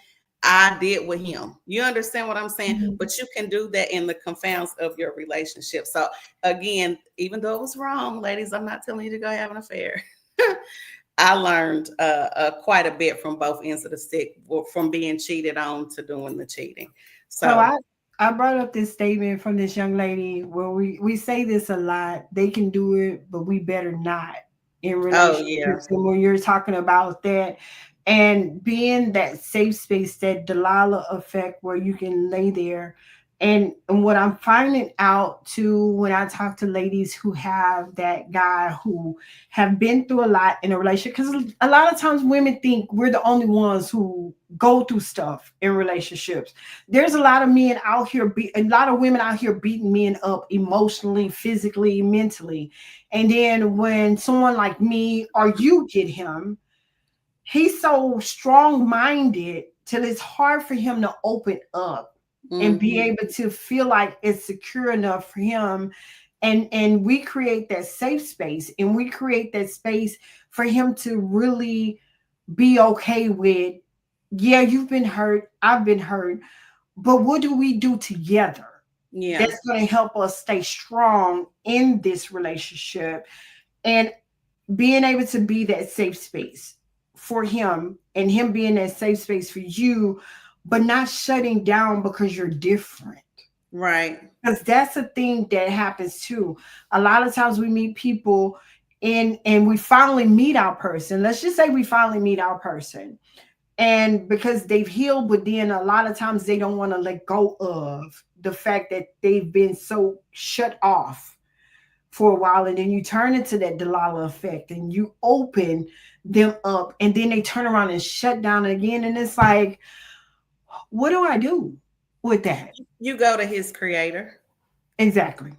Speaker 3: I did with him. You understand what I'm saying?
Speaker 1: Mhm.
Speaker 3: But you can do that in the confounds of your relationship. So again, even though it was wrong, ladies, I'm not telling you to go have an affair. I learned quite a bit from both ends of the stick, from being cheated on to doing the cheating.
Speaker 1: So
Speaker 3: So,
Speaker 1: I brought up this statement from this young lady where we say this a lot. They can do it, but we better not in
Speaker 3: oh yeah,
Speaker 1: relationships. And when you're talking about that and being that safe space, that Delilah effect where you can lay there. And what I'm finding out too when I talk to ladies who have that guy who have been through a lot in a relationship, because a lot of times women think we're the only ones who go through stuff in relationships. There's a lot of men out here, a lot of women out here beating men up emotionally, physically, mentally. And then when someone like me or you get him, he's so strong minded till it's hard for him to open up and be
Speaker 3: hmm,
Speaker 1: able to feel like it's secure enough for him. And we create that safe space, and we create that space for him to really be okay with, yeah, you've been hurt, I've been hurt, but what do we do together
Speaker 3: yeah,
Speaker 1: that's going to help us stay strong in this relationship? And being able to be that safe space for him, and him being that safe space for you, but not shutting down because you're different.
Speaker 3: right,
Speaker 1: Because that's a thing that happens too. A lot of times we meet people and we finally meet our person. Let's just say we finally meet our person, and because they've healed, but then a lot of times they don't want to let go of the fact that they've been so shut off for a while, and then you turn into that Delilah effect and you open them up, and then they turn around and shut down again, and it's like, what do I do with that?
Speaker 3: you go to his creator.
Speaker 1: Exactly.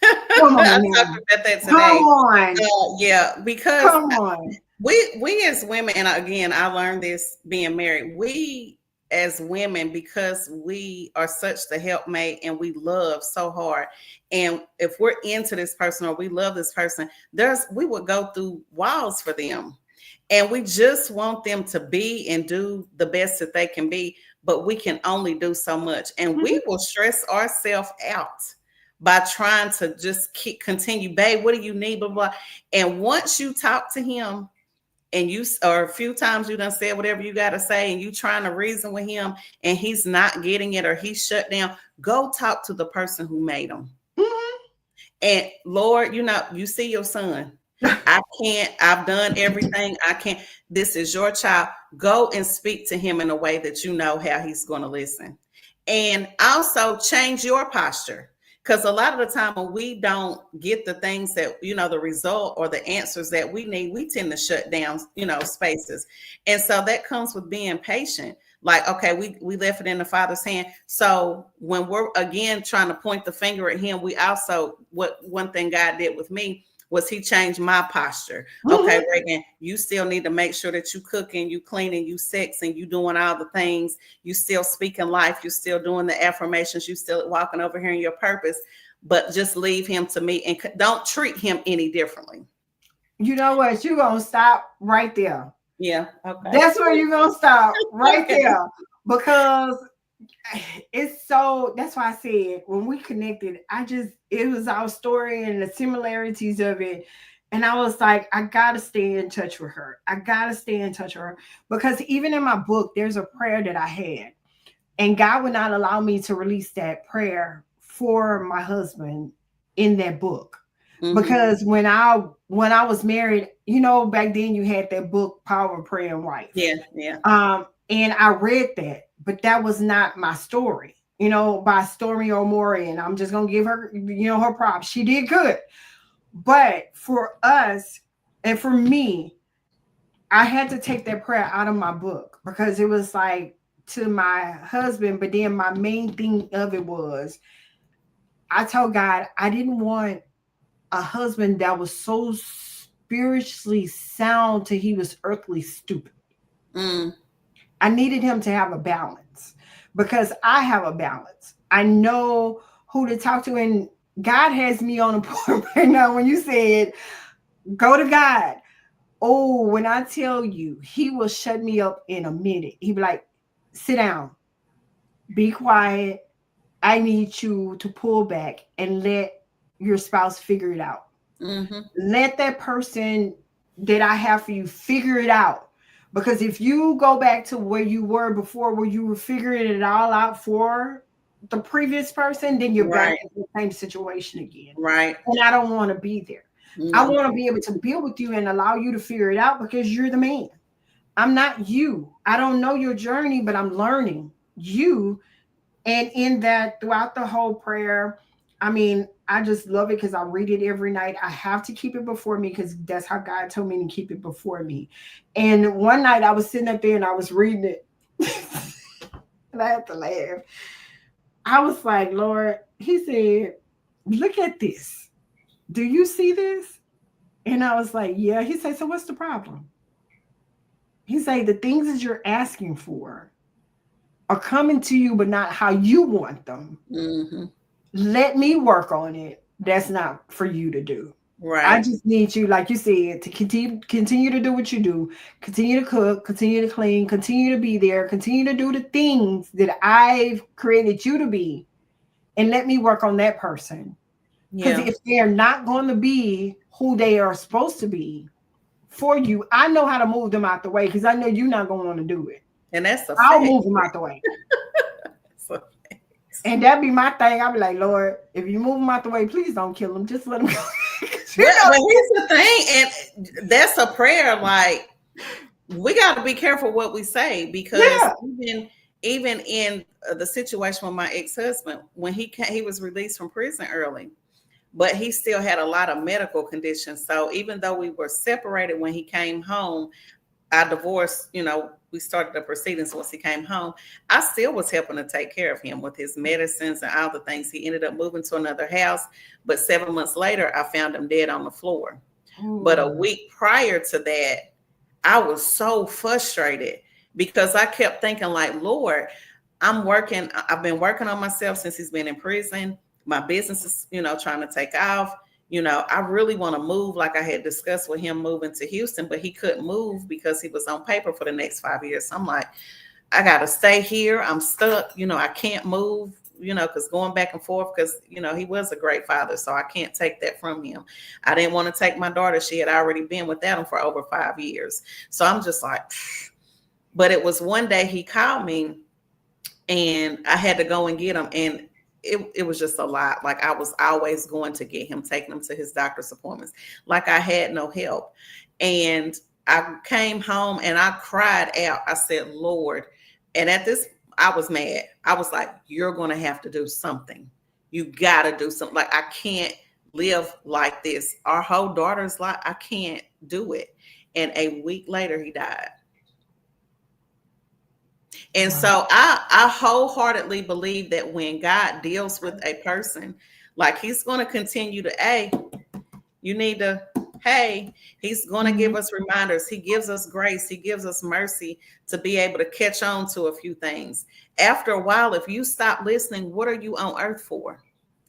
Speaker 1: Come
Speaker 3: I
Speaker 1: on
Speaker 3: talked
Speaker 1: now.
Speaker 3: about that
Speaker 1: Come
Speaker 3: today.
Speaker 1: on.
Speaker 3: Yeah, because
Speaker 1: Come on.
Speaker 3: we as women, and again, I learned this being married. We as women, because we are such the helpmate and we love so hard, and if we're into this person or we love this person, we would go through walls for them, and we just want them to be and do the best that they can be, but we can only do so much, and we
Speaker 1: Mhm.
Speaker 3: will stress ourselves out by trying to just continue, babe, what do you need, blah, blah. And once you talk to him, and you, or a few times you done said whatever you got to say, and you trying to reason with him and he's not getting it or he's shut down, go talk to the person who made him.
Speaker 1: Mhm.
Speaker 3: And Lord, you see your son. I can't, I've done everything I can. This is your child. Go and speak to him in a way that you know how he's going to listen. And also change your posture. Because a lot of the time when we don't get the things that, the result or the answers that we need, we tend to shut down, spaces. And so that comes with being patient. Like, okay, we left it in the Father's hand. So when we're again trying to point the finger at him, we also, what one thing God did with me was he changed my posture. Okay,
Speaker 1: Mhm.
Speaker 3: Reagan, you still need to make sure that you cooking, you cleaning, you sexing, you doing all the things, you still speaking life, you still doing the affirmations, you still walking over here in your purpose, but just leave him to me and don't treat him any differently.
Speaker 1: You know what? You're going to stop right there.
Speaker 3: Yeah, okay.
Speaker 1: That's where you're going to stop right
Speaker 3: Okay.
Speaker 1: there. Because it's so, that's why I said when we connected, it was our story and the similarities of it. And I was like, I gotta stay in touch with her. I gotta stay in touch with her. Because even in my book, there's a prayer that I had. And God would not allow me to release that prayer for my husband in that book.
Speaker 3: Mm-hmm.
Speaker 1: Because when I was married, back then you had that book, Power of Prayer and Wife.
Speaker 3: Yeah, yeah.
Speaker 1: And I read that, but that was not my story, by Stormy O'Mori. And I'm just gonna give her, her props. She did good. But for us and for me, I had to take that prayer out of my book because it was like to my husband. But then my main thing of it was I told God I didn't want a husband that was so spiritually sound till he was earthly stupid.
Speaker 3: Mm.
Speaker 1: I needed him to have a balance because I have a balance. I know who to talk to. And God has me on a point right now. When you said, go to God. Oh, when I tell you, he will shut me up in a minute. He'd be like, sit down, be quiet. I need you to pull back and let your spouse figure it out.
Speaker 3: Mm-hmm.
Speaker 1: Let that person that I have for you figure it out. Because if you go back to where you were before, where you were figuring it all out for the previous person, then you're back
Speaker 3: Right,
Speaker 1: in the same situation again.
Speaker 3: right.
Speaker 1: And I don't want to be there. I
Speaker 3: No.
Speaker 1: want to be able to build with you and allow you to figure it out because you're the man. I'm not you. I don't know your journey, but I'm learning you. And in that, throughout the whole prayer, I mean, I just love it because I read it every night. I have to keep it before me because that's how God told me to keep it before me. And one night I was sitting up there and I was reading it. And I had to laugh. I was like, Lord, he said, look at this. Do you see this? And I was like, yeah. He said, so what's the problem? He said, the things that you're asking for are coming to you, but not how you want them.
Speaker 3: Mm-hmm.
Speaker 1: Let me work on it. That's not for you to do. I
Speaker 3: Right.
Speaker 1: just need you, like you said, to continue to do what you do, continue to cook, continue to clean, continue to be there, continue to do the things that I've created you to be, and let me work on that person. Because
Speaker 3: Yeah.
Speaker 1: if they're not going to be who they are supposed to be for you, I know how to move them out the way because I know you're not going to want to do it.
Speaker 3: And that's a
Speaker 1: I'll
Speaker 3: fact.
Speaker 1: move them out the way.
Speaker 3: So,
Speaker 1: And that'd be my thing. I'd be like, Lord, if you move them out the way, please don't kill them. Just let them go. You
Speaker 3: well,
Speaker 1: know,
Speaker 3: but here's the thing, and that's a prayer. Like, we got to be careful what we say because
Speaker 1: yeah.
Speaker 3: even in the situation with my ex-husband, when he was released from prison early, but he still had a lot of medical conditions. So even though we were separated when he came home, our divorce, we started the proceedings once he came home. I still was helping to take care of him with his medicines and all the things. He ended up moving to another house, but 7 months later, I found him dead on the floor. But a
Speaker 1: Ooh,
Speaker 3: week prior to that, I was so frustrated because I kept thinking, like, Lord, I've been working on myself since he's been in prison. My business is, trying to take off. I really want to move, like I had discussed with him moving to Houston, but he couldn't move because he was on paper for the next 5 years. So I'm like, I got to stay here. I'm stuck. I can't move, because going back and forth, because, he was a great father. So I can't take that from him. I didn't want to take my daughter. She had already been without him for over 5 years. So I'm just like, but it was one day he called me and I had to go and get him. And it was just a lot. Like, I was always going to get him, taking him to his doctor's appointments. Like, I had no help. And I came home and I cried out. I said, Lord. And at this, I was mad. I was like, you're going to have to do something. You got to do something. Like, I can't live like this. Our whole daughter's like, I can't do it. And a week later, he died. And
Speaker 1: wow.
Speaker 3: so I wholeheartedly believe that when God deals with a person, like, he's going to continue to, hey, you need to, hey, he's going to give
Speaker 1: Mhm.
Speaker 3: us reminders. He gives us grace. He gives us mercy to be able to catch on to a few things. After a while, if you stop listening, what are you on earth for?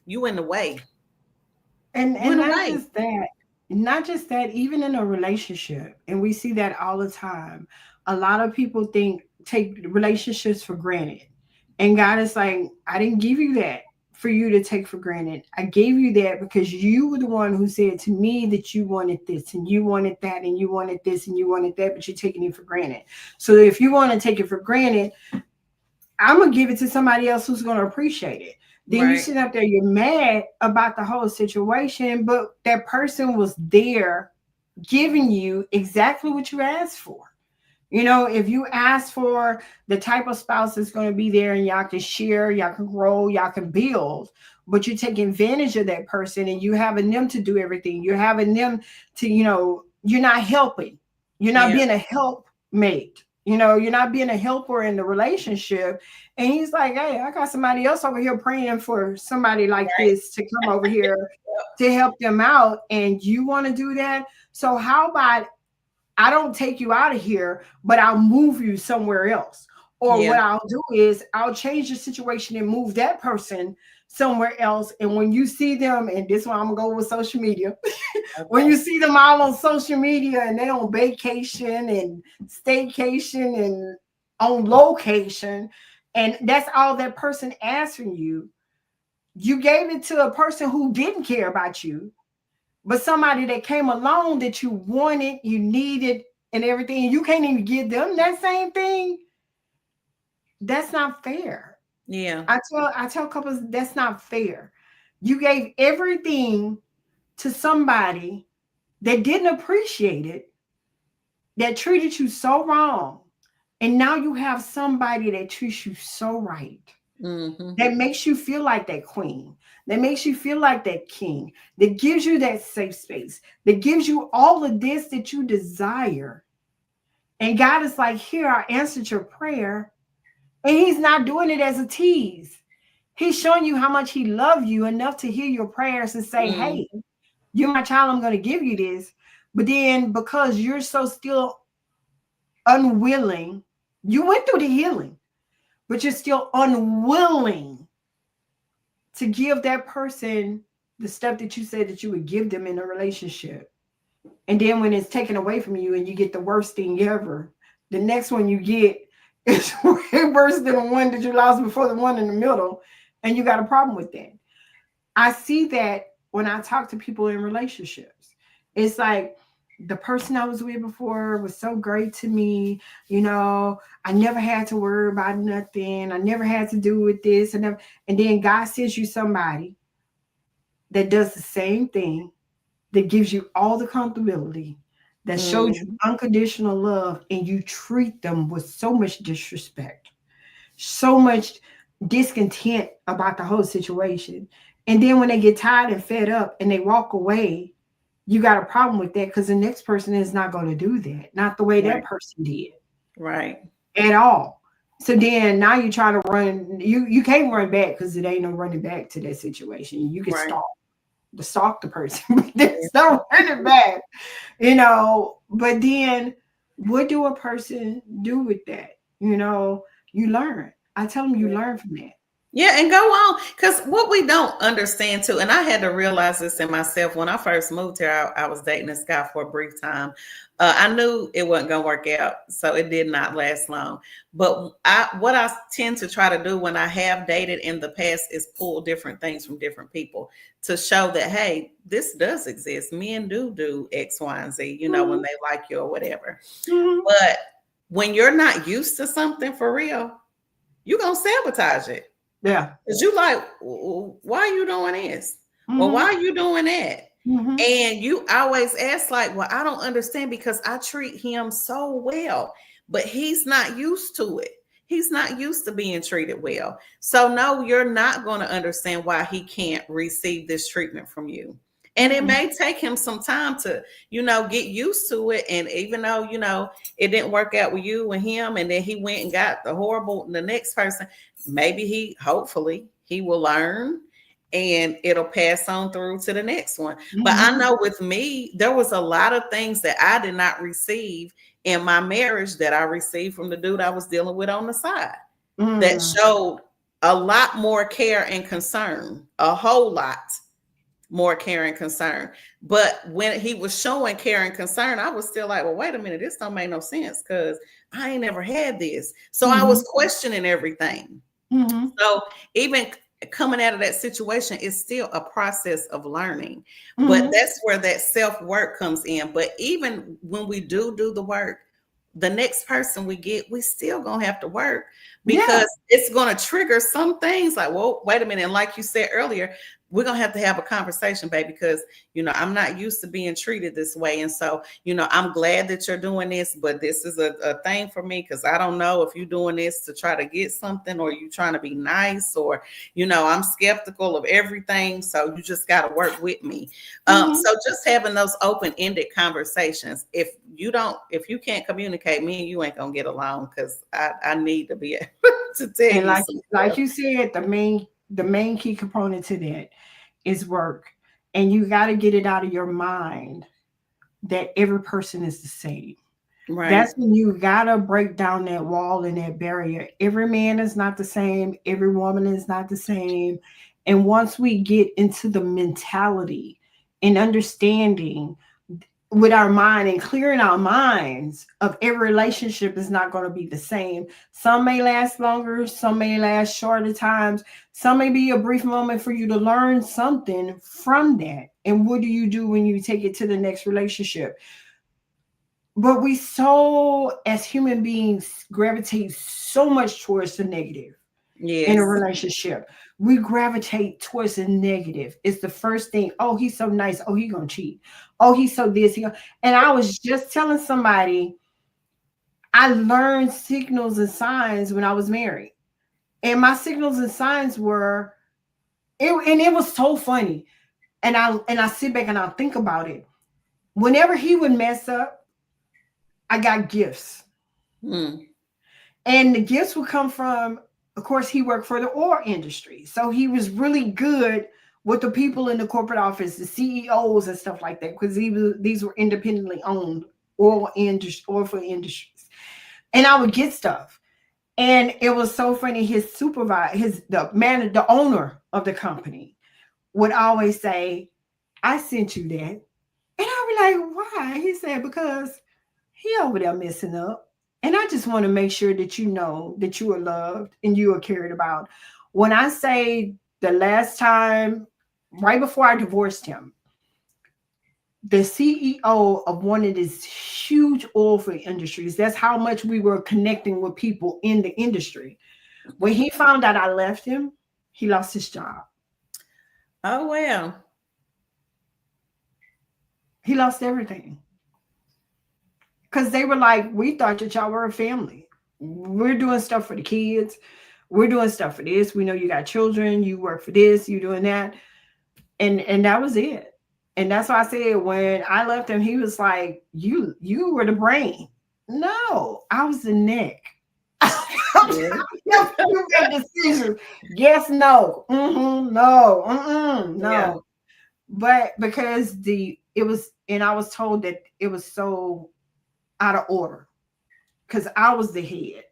Speaker 3: You in the way.
Speaker 1: And
Speaker 3: You in
Speaker 1: and
Speaker 3: the
Speaker 1: not
Speaker 3: way.
Speaker 1: just that, even in a relationship, and we see that all the time. A lot of people take relationships for granted. And God is like, I didn't give you that for you to take for granted. I gave you that because you were the one who said to me that you wanted this and you wanted that and you wanted this and you wanted that, but you're taking it for granted. So if you want to take it for granted, I'm gonna give it to somebody else who's gonna appreciate it. Then you
Speaker 3: Right.
Speaker 1: sit up there, you're mad about the whole situation, but that person was there giving you exactly what you asked for. You know, if you ask for the type of spouse that's going to be there and y'all can share, y'all can grow, y'all can build, but you take advantage of that person and you having them to do everything. You're having them to, you're not helping. You're not
Speaker 3: Yeah.
Speaker 1: being a helpmate. You're not being a helper in the relationship. And he's like, hey, I got somebody else over here praying for somebody like
Speaker 3: Right.
Speaker 1: this to come over here to help them out. And you want to do that? So how about I don't take you out of here, but I'll move you somewhere else. Or
Speaker 3: Yeah.
Speaker 1: what I'll do is I'll change the situation and move that person somewhere else. And when you see them, and this one I'm gonna go with social media, when
Speaker 3: Okay.
Speaker 1: you see them all on social media and they on vacation and staycation and on location, and that's all that person asked from you, you gave it to a person who didn't care about you, but somebody that came along that you wanted, you needed, and everything, and you can't even give them that same thing. That's not fair.
Speaker 3: Yeah.
Speaker 1: I tell couples that's not fair. You gave everything to somebody that didn't appreciate it, that treated you so wrong, and now you have somebody that treats you so right,
Speaker 3: Mm-hmm.
Speaker 1: that makes you feel like that queen, that makes you feel like that king, that gives you that safe space, that gives you all of this that you desire. And God is like, here, I answered your prayer. And he's not doing it as a tease. He's showing you how much he loves you enough to hear your prayers and say, hey,
Speaker 3: Mm-hmm.
Speaker 1: you're my child, I'm going to give you this. But then because you're so still unwilling, you went through the healing, but you're still unwilling to give that person the stuff that you said that you would give them in a relationship. And then when it's taken away from you and you get the worst thing ever, the next one you get is way worse than the one that you lost before the one in the middle. And you got a problem with that. I see that when I talk to people in relationships. It's like the person I was with before was so great to me. I never had to worry about nothing. I never had to do with this. And then God sends you somebody that does the same thing, that gives you all the comfortability, that shows you
Speaker 3: Mm-hmm.
Speaker 1: unconditional love, and you treat them with so much disrespect, so much discontent about the whole situation. And then when they get tired and fed up and they walk away, you got a problem with that because the next person is not going to do that, not the way that
Speaker 3: Right.
Speaker 1: person did
Speaker 3: Right.
Speaker 1: at all. So then now you're trying to run, you can't run back because it ain't no running back to that situation. You can
Speaker 3: Right.
Speaker 1: stalk the person, but there's
Speaker 3: Yeah.
Speaker 1: no running back. But then what do a person do with that? You learn. I tell them you learn from that.
Speaker 3: Yeah, and go on. Because what we don't understand too, and I had to realize this in myself when I first moved here, I was dating this guy for a brief time. I knew it wasn't going to work out, so it did not last long. But what I tend to try to do when I have dated in the past is pull different things from different people to show that, hey, this does exist. Men do X, Y, and Z, when
Speaker 1: Mhm,
Speaker 3: they like you or whatever.
Speaker 1: mhm.
Speaker 3: But when you're not used to something for real, you're going to sabotage it.
Speaker 1: Yeah.
Speaker 3: Cause you like, why are you doing this? Well, why
Speaker 1: Mhm,
Speaker 3: are you doing that?
Speaker 1: mhm,
Speaker 3: And you always ask, like, well, I don't understand because I treat him so well, but he's not used to it. He's not used to being treated well. So, no, you're not going to understand why he can't receive this treatment from you. And it
Speaker 1: mhm,
Speaker 3: may take him some time to, get used to it. And even though, it didn't work out with you and him, and then he went and got the next person, maybe hopefully, he will learn and it'll pass on through to the next one. But I
Speaker 1: mhm,
Speaker 3: know with me, there was a lot of things that I did not receive in my marriage that I received from the dude I was dealing with on the side that
Speaker 1: mm,
Speaker 3: showed a lot more care and concern, a whole lot more care and concern. But when he was showing care and concern, I was still like, well, wait a minute, this don't make no sense because I ain't never had this. So I was
Speaker 1: mhm,
Speaker 3: questioning everything.
Speaker 1: mhm,
Speaker 3: So even coming out of that situation is still a process of learning. But
Speaker 1: mhm,
Speaker 3: that's where that self-work comes in. But even when we do the work, the next person we get, we still gonna have to work,
Speaker 1: Yeah.
Speaker 3: because it's gonna trigger some things like, well, wait a minute. And like you said earlier, we're gonna have a conversation, baby, because I'm not used to being treated this way. And so, I'm glad that you're doing this, but this is a thing for me, because I don't know if you're doing this to try to get something, or you trying to be nice, or I'm skeptical of everything. So you just gotta work with me.
Speaker 1: Mhm.
Speaker 3: So just having those open-ended conversations. If you can't communicate, me and you ain't gonna get along, because I need to be able to tell
Speaker 1: And
Speaker 3: you some
Speaker 1: like
Speaker 3: stuff.
Speaker 1: you said, the main key component to that is work. And you got to get it out of your mind that every person is the same.
Speaker 3: Right.
Speaker 1: That's when you got to break down that wall and that barrier. Every man is not the same, every woman is not the same. And once we get into the mentality and understanding with our mind and clearing our minds of every relationship is not going to be the same. Some may last longer, some may last shorter times, some may be a brief moment for you to learn something from that. And what do you do when you take it to the next relationship? But we so, as human beings, gravitate so much towards the negative in a
Speaker 3: Yes.
Speaker 1: relationship. We gravitate towards the negative. It's the first thing. Oh, he's so nice. Oh, he gonna cheat. Oh, he's so this. And I was just telling somebody, I learned signals and signs when I was married, and my signals and signs were it, and it was so funny. And I sit back and I think about it. Whenever he would mess up, I got gifts.
Speaker 3: Mm.
Speaker 1: And the gifts would come from, of course, he worked for the oil industry. So he was really good with the people in the corporate office, the CEOs and stuff like that, because these were independently owned oil for industries. And I would get stuff. And it was so funny. His supervisor, the owner of the company would always say, I sent you that. And I'd be like, why? He said, because he over there messing up. And I just want to make sure that you know that you are loved and you are cared about. When I say the last time, right before I divorced him, the CEO of one of these huge oil field industries, that's how much we were connecting with people in the industry. When he found out I left him, he lost his job.
Speaker 3: Oh, well.
Speaker 1: He lost everything. Because they were like, we thought that y'all were a family. We're doing stuff for the kids. We're doing stuff for this. We know you got children. You work for this. You doing that, and that was it. And that's why I said when I left him, he was like, "You were the brain." No, I was the neck.
Speaker 3: Yeah.
Speaker 1: You make decisions. Yes, no, no,
Speaker 3: Yeah.
Speaker 1: no. But because it was, and I was told that it was so out of order because I was the head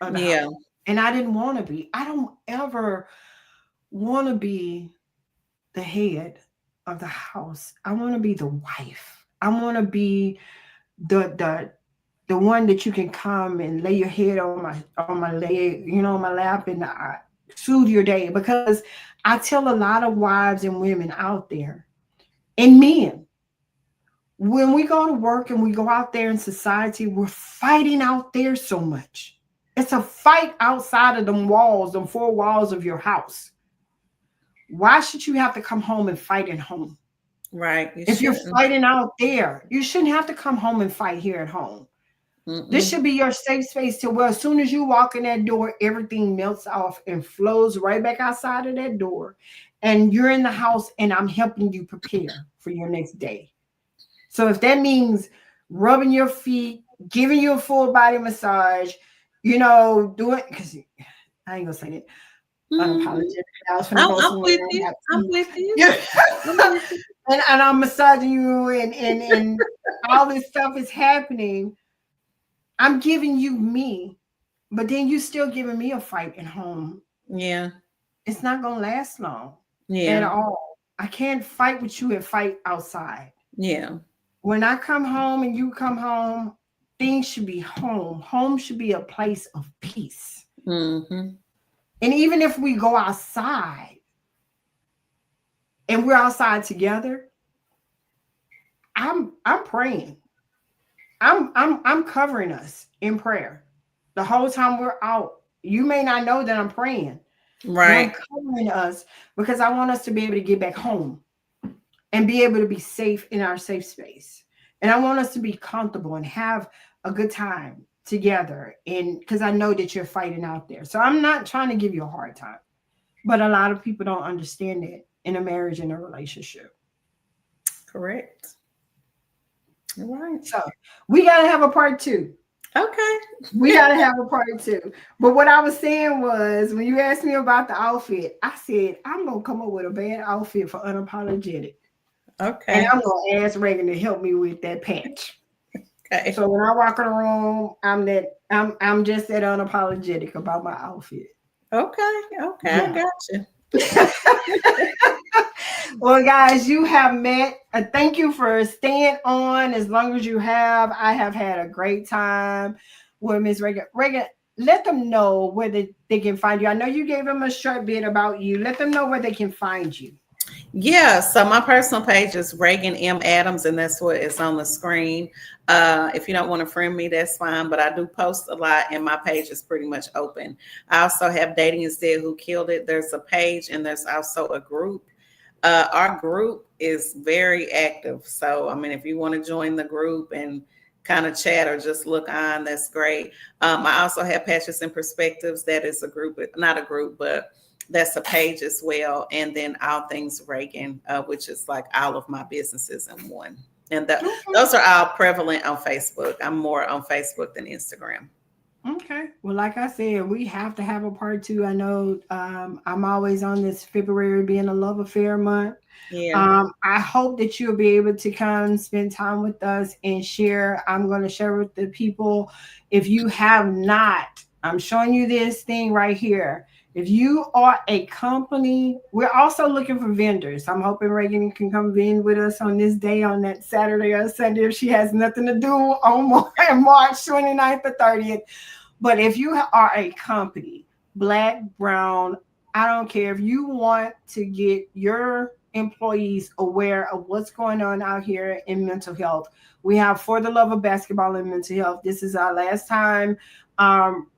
Speaker 1: of the house.
Speaker 3: Yeah.
Speaker 1: And I didn't want to be. I don't ever want to be the head of the house. I want to be the wife. I want to be the one that you can come and lay your head on my leg, on my lap, and soothe your day. Because I tell a lot of wives and women out there, and men, when we go to work and we go out there in society, we're fighting out there so much. It's a fight outside of them walls, them four walls of your house. Why should you have to come home and fight at home?
Speaker 3: Right. You
Speaker 1: If you're
Speaker 3: shouldn't.
Speaker 1: fighting out there, you shouldn't have to come home and fight here at home. This
Speaker 3: Mm-mm.
Speaker 1: should be your safe space to where as soon as you walk in that door, everything melts off and flows right back outside of that door. And you're in the house and I'm helping you prepare for your next day. So if that means rubbing your feet, giving you a full body massage, doing, because I ain't gonna say that
Speaker 3: Mhm.
Speaker 1: unapologetic. I was gonna go
Speaker 3: I'm
Speaker 1: somewhere
Speaker 3: with
Speaker 1: and
Speaker 3: you.
Speaker 1: have
Speaker 3: I'm
Speaker 1: tea.
Speaker 3: with you.
Speaker 1: Yeah.
Speaker 3: I'm with you.
Speaker 1: And I'm massaging you and all this stuff is happening. I'm giving you me, but then you still giving me a fight at home.
Speaker 3: Yeah.
Speaker 1: It's not gonna last long at
Speaker 3: Yeah.
Speaker 1: all. I can't fight with you and fight outside.
Speaker 3: Yeah.
Speaker 1: When I come home and you come home, things should be home. Home should be a place of peace.
Speaker 3: Mm-hmm.
Speaker 1: And even if we go outside and we're outside together, I'm praying. I'm covering us in prayer the whole time we're out. You may not know that I'm praying, but I'm
Speaker 3: Right.
Speaker 1: covering us because I want us to be able to get back home and be able to be safe in our safe space. And I want us to be comfortable and have a good time together. And because I know that you're fighting out there. So I'm not trying to give you a hard time, but a lot of people don't understand it in a marriage and a relationship.
Speaker 3: Correct. All right.
Speaker 1: So we got to have a part two.
Speaker 3: Okay.
Speaker 1: We got to have a part two. But what I was saying was when you asked me about the outfit, I said, I'm going to come up with a bad outfit for unapologetic. And
Speaker 3: Okay.
Speaker 1: I'm gonna ask Reagan to help me with that patch.
Speaker 3: Okay.
Speaker 1: So when I walk in the room, I'm just that unapologetic about my outfit.
Speaker 3: Okay. Okay. I
Speaker 1: Yeah.
Speaker 3: got you.
Speaker 1: Well, guys, you have met. Thank you for staying on as long as you have. I have had a great time with Miss Reagan. Reagan, let them know where they can find you. I know you gave them a short bit about you. Let them know where they can find you.
Speaker 3: Yeah, so my personal page is Reagan M. Adams, and that's what is on the screen. If you don't want to friend me, that's fine, but I do post a lot, and my page is pretty much open. I also have Dating is Dead Who Killed It. There's a page, and there's also a group. Our group is very active. So, I mean, if you want to join the group and kind of chat or just look on, that's great. I also have Patches and Perspectives. That is a group, not a group, but that's a page as well. And then All Things Reagan, which is like all of my businesses in one. And
Speaker 1: Okay.
Speaker 3: those are all prevalent on Facebook. I'm more on Facebook than Instagram.
Speaker 1: Okay. Well, like I said, we have to have a part two. I know I'm always on this February being a love affair month.
Speaker 3: Yeah.
Speaker 1: I hope that you'll be able to come spend time with us and share. I'm going to share with the people. If you have not, I'm showing you this thing right here. If you are a company, we're also looking for vendors. I'm hoping Reagan can come in with us on this day, on that Saturday or Sunday, if she has nothing to do on March 29th or 30th. But if you are a company, black, brown, I don't care, if you want to get your employees aware of what's going on out here in mental health, we have For the Love of Basketball and Mental Health. This is our last time um,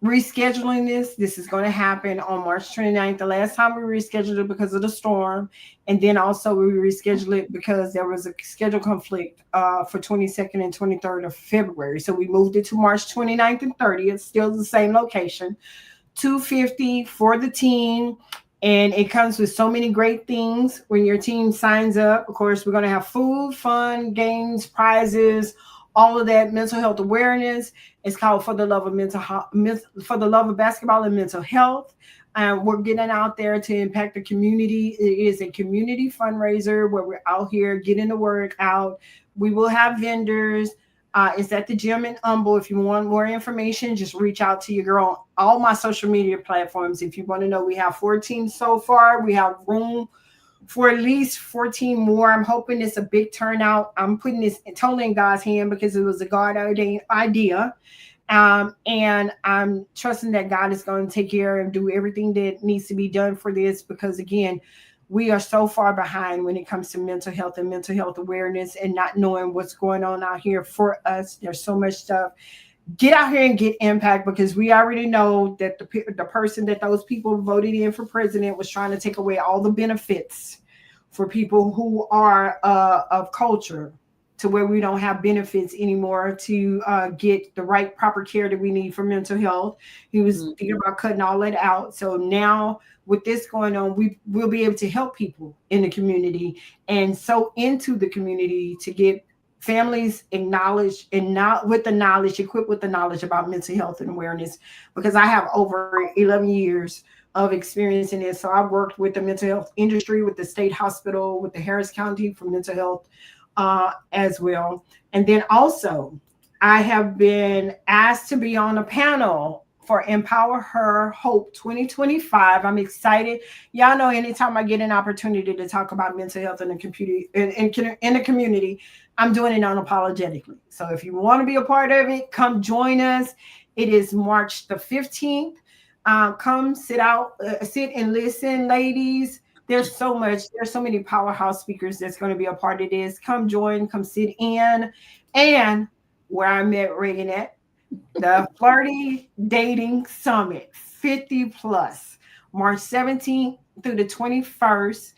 Speaker 1: rescheduling this. This is going to happen on March 29th. The last time we rescheduled it because of the storm. And then also we rescheduled it because there was a schedule conflict for 22nd and 23rd of February. So we moved it to March 29th and 30th, still the same location. 250 for the team. And it comes with so many great things when your team signs up. Of course, we're going to have food, fun, games, prizes, all of that, mental health awareness. It's called For the Love of Mental Health, For the Love of Basketball and Mental Health. We're getting out there to impact the community. It is a community fundraiser where we're out here getting the word out. We will have vendors. It's at the gym in Humble. If you want more information, just reach out to your girl on all my social media platforms. If you want to know, we have 14 so far. We have room for at least 14 more. I'm hoping it's a big turnout. I'm putting this totally in God's hand because it was a God ordained idea. And I'm trusting that God is going to take care and do everything that needs to be done for this because, again, we are so far behind when it comes to mental health and mental health awareness and not knowing what's going on out here for us. There's so much stuff. Get out here and get impact because we already know that the person that those people voted in for president was trying to take away all the benefits for people who are of culture to where we don't have benefits anymore to get the right proper care that we need for mental health. He was thinking
Speaker 3: Mhm.
Speaker 1: about cutting all that out. So now with this going on, we will be able to help people in the community and so into the community to get families acknowledged and not with the knowledge, equipped with the knowledge about mental health and awareness, because I have over 11 years of experience in this. So I've worked with the mental health industry, with the state hospital, with the Harris County for mental health as well. And then also, I have been asked to be on a panel for Empower Her Hope 2025. I'm excited. Y'all know anytime I get an opportunity to talk about mental health in the computer in the community, I'm doing it unapologetically. So if you want to be a part of it, come join us. It is March the 15th. Come sit and listen, ladies. There's so much, there's so many powerhouse speakers that's going to be a part of this. Come join, come sit in. And where I met Reagan at, the Flirty Dating Summit 50 plus, March 17th through the 21st.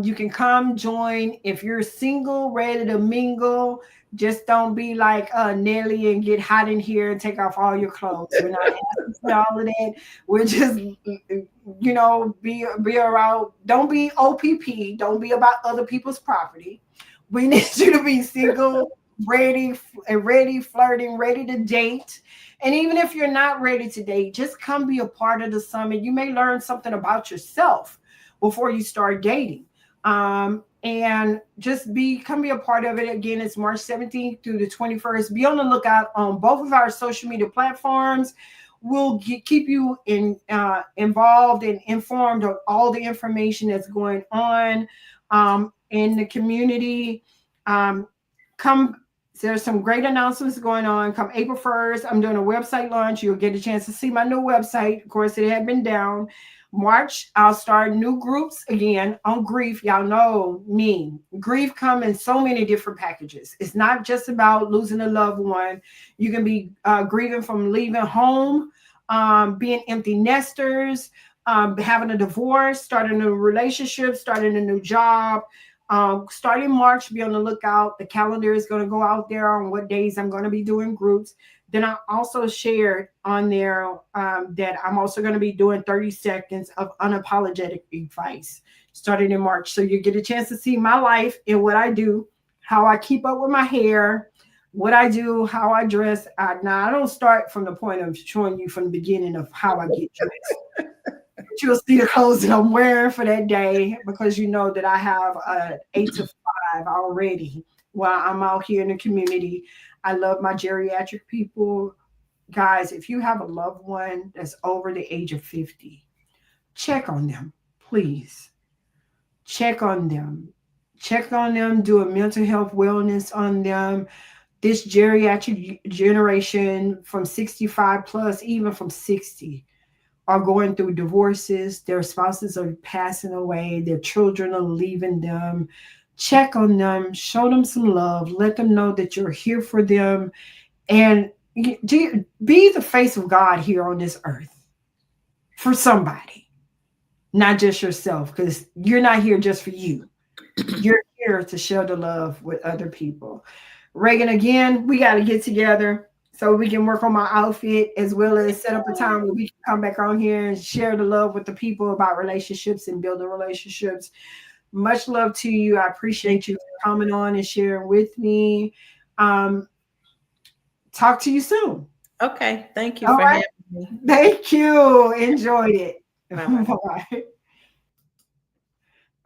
Speaker 1: You can come join if you're single, ready to mingle. Just don't be like Nelly and get hot in here and take off all your clothes. We're not asking for all of that. We're just, be around. Don't be OPP. Don't be about other people's property. We need you to be single, ready, flirting, ready to date. And even if you're not ready to date, just come be a part of the summit. You may learn something about yourself before you start dating. And just come be a part of it. Again, it's March 17th through the 21st. Be on the lookout on both of our social media platforms. We'll keep you involved and informed of all the information that's going on in the community. Um, come There's some great announcements going on. Come April 1st, I'm doing a website launch. You'll get a chance to see my new website. Of course, it had been down. March, I'll start new groups again on grief. Y'all know me. Grief come in so many different packages. It's not just about losing a loved one. You can be grieving from leaving home, being empty nesters, having a divorce, starting a relationship, starting a new job. Starting March, be on the lookout. The calendar is going to go out there on what days I'm going to be doing groups. Then I also shared on there that I'm also going to be doing 30 seconds of unapologetic advice starting in March. So you get a chance to see my life and what I do, how I keep up with my hair, what I do, how I dress. Now, I don't start from the point of showing you from the beginning of how I get dressed. You'll see the clothes that I'm wearing for that day because you know that I have 8 to 5 already while I'm out here in the community. I love my geriatric people. Guys, if you have a loved one that's over the age of 50, check on them, please. Check on them. Check on them, do a mental health wellness on them. This geriatric generation from 65 plus, even from 60, are going through divorces, their spouses are passing away, their children are leaving them. Check on them, show them some love, let them know that you're here for them, and be the face of God here on this earth for somebody, not just yourself, because you're not here just for you. You're here to share the love with other people. Reagan, again, we got to get together so we can work on my outfit as well as set up a time where we can come back on here and share the love with the people about relationships and building relationships. Much love to you. I appreciate you for coming on and sharing with me. Um, Talk to you soon.
Speaker 3: Okay. Thank you
Speaker 1: All
Speaker 3: for
Speaker 1: right.
Speaker 3: having me.
Speaker 1: Thank you. Enjoyed it.
Speaker 3: Bye.
Speaker 1: Bye.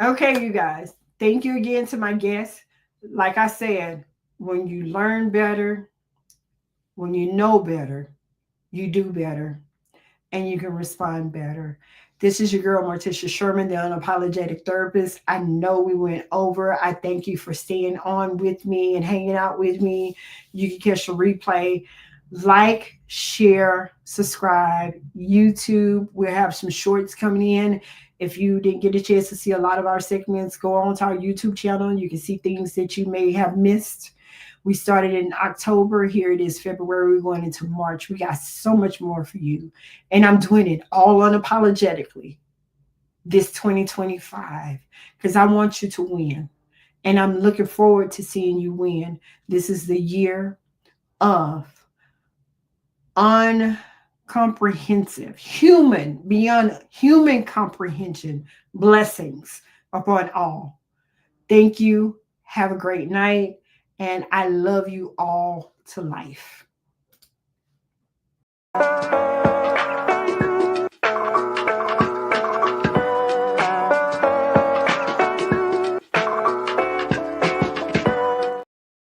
Speaker 1: Okay, you guys. Thank you again to my guests. Like I said, when you learn better, when you know better, you do better and you can respond better. This is your girl, Morticia Sherman, the unapologetic therapist. I know we went over. I thank you for staying on with me and hanging out with me. You can catch the replay. Like, share, subscribe. YouTube, we'll have some shorts coming in. If you didn't get a chance to see a lot of our segments, go on to our YouTube channel. You can see things that you may have missed. We started in October. Here it is February. We're going into March. We got so much more for you. And I'm doing it all unapologetically this 2025 because I want you to win. And I'm looking forward to seeing you win. This is the year of uncomprehensive, human, beyond human comprehension, blessings upon all. Thank you. Have a great night. And I love you all to life.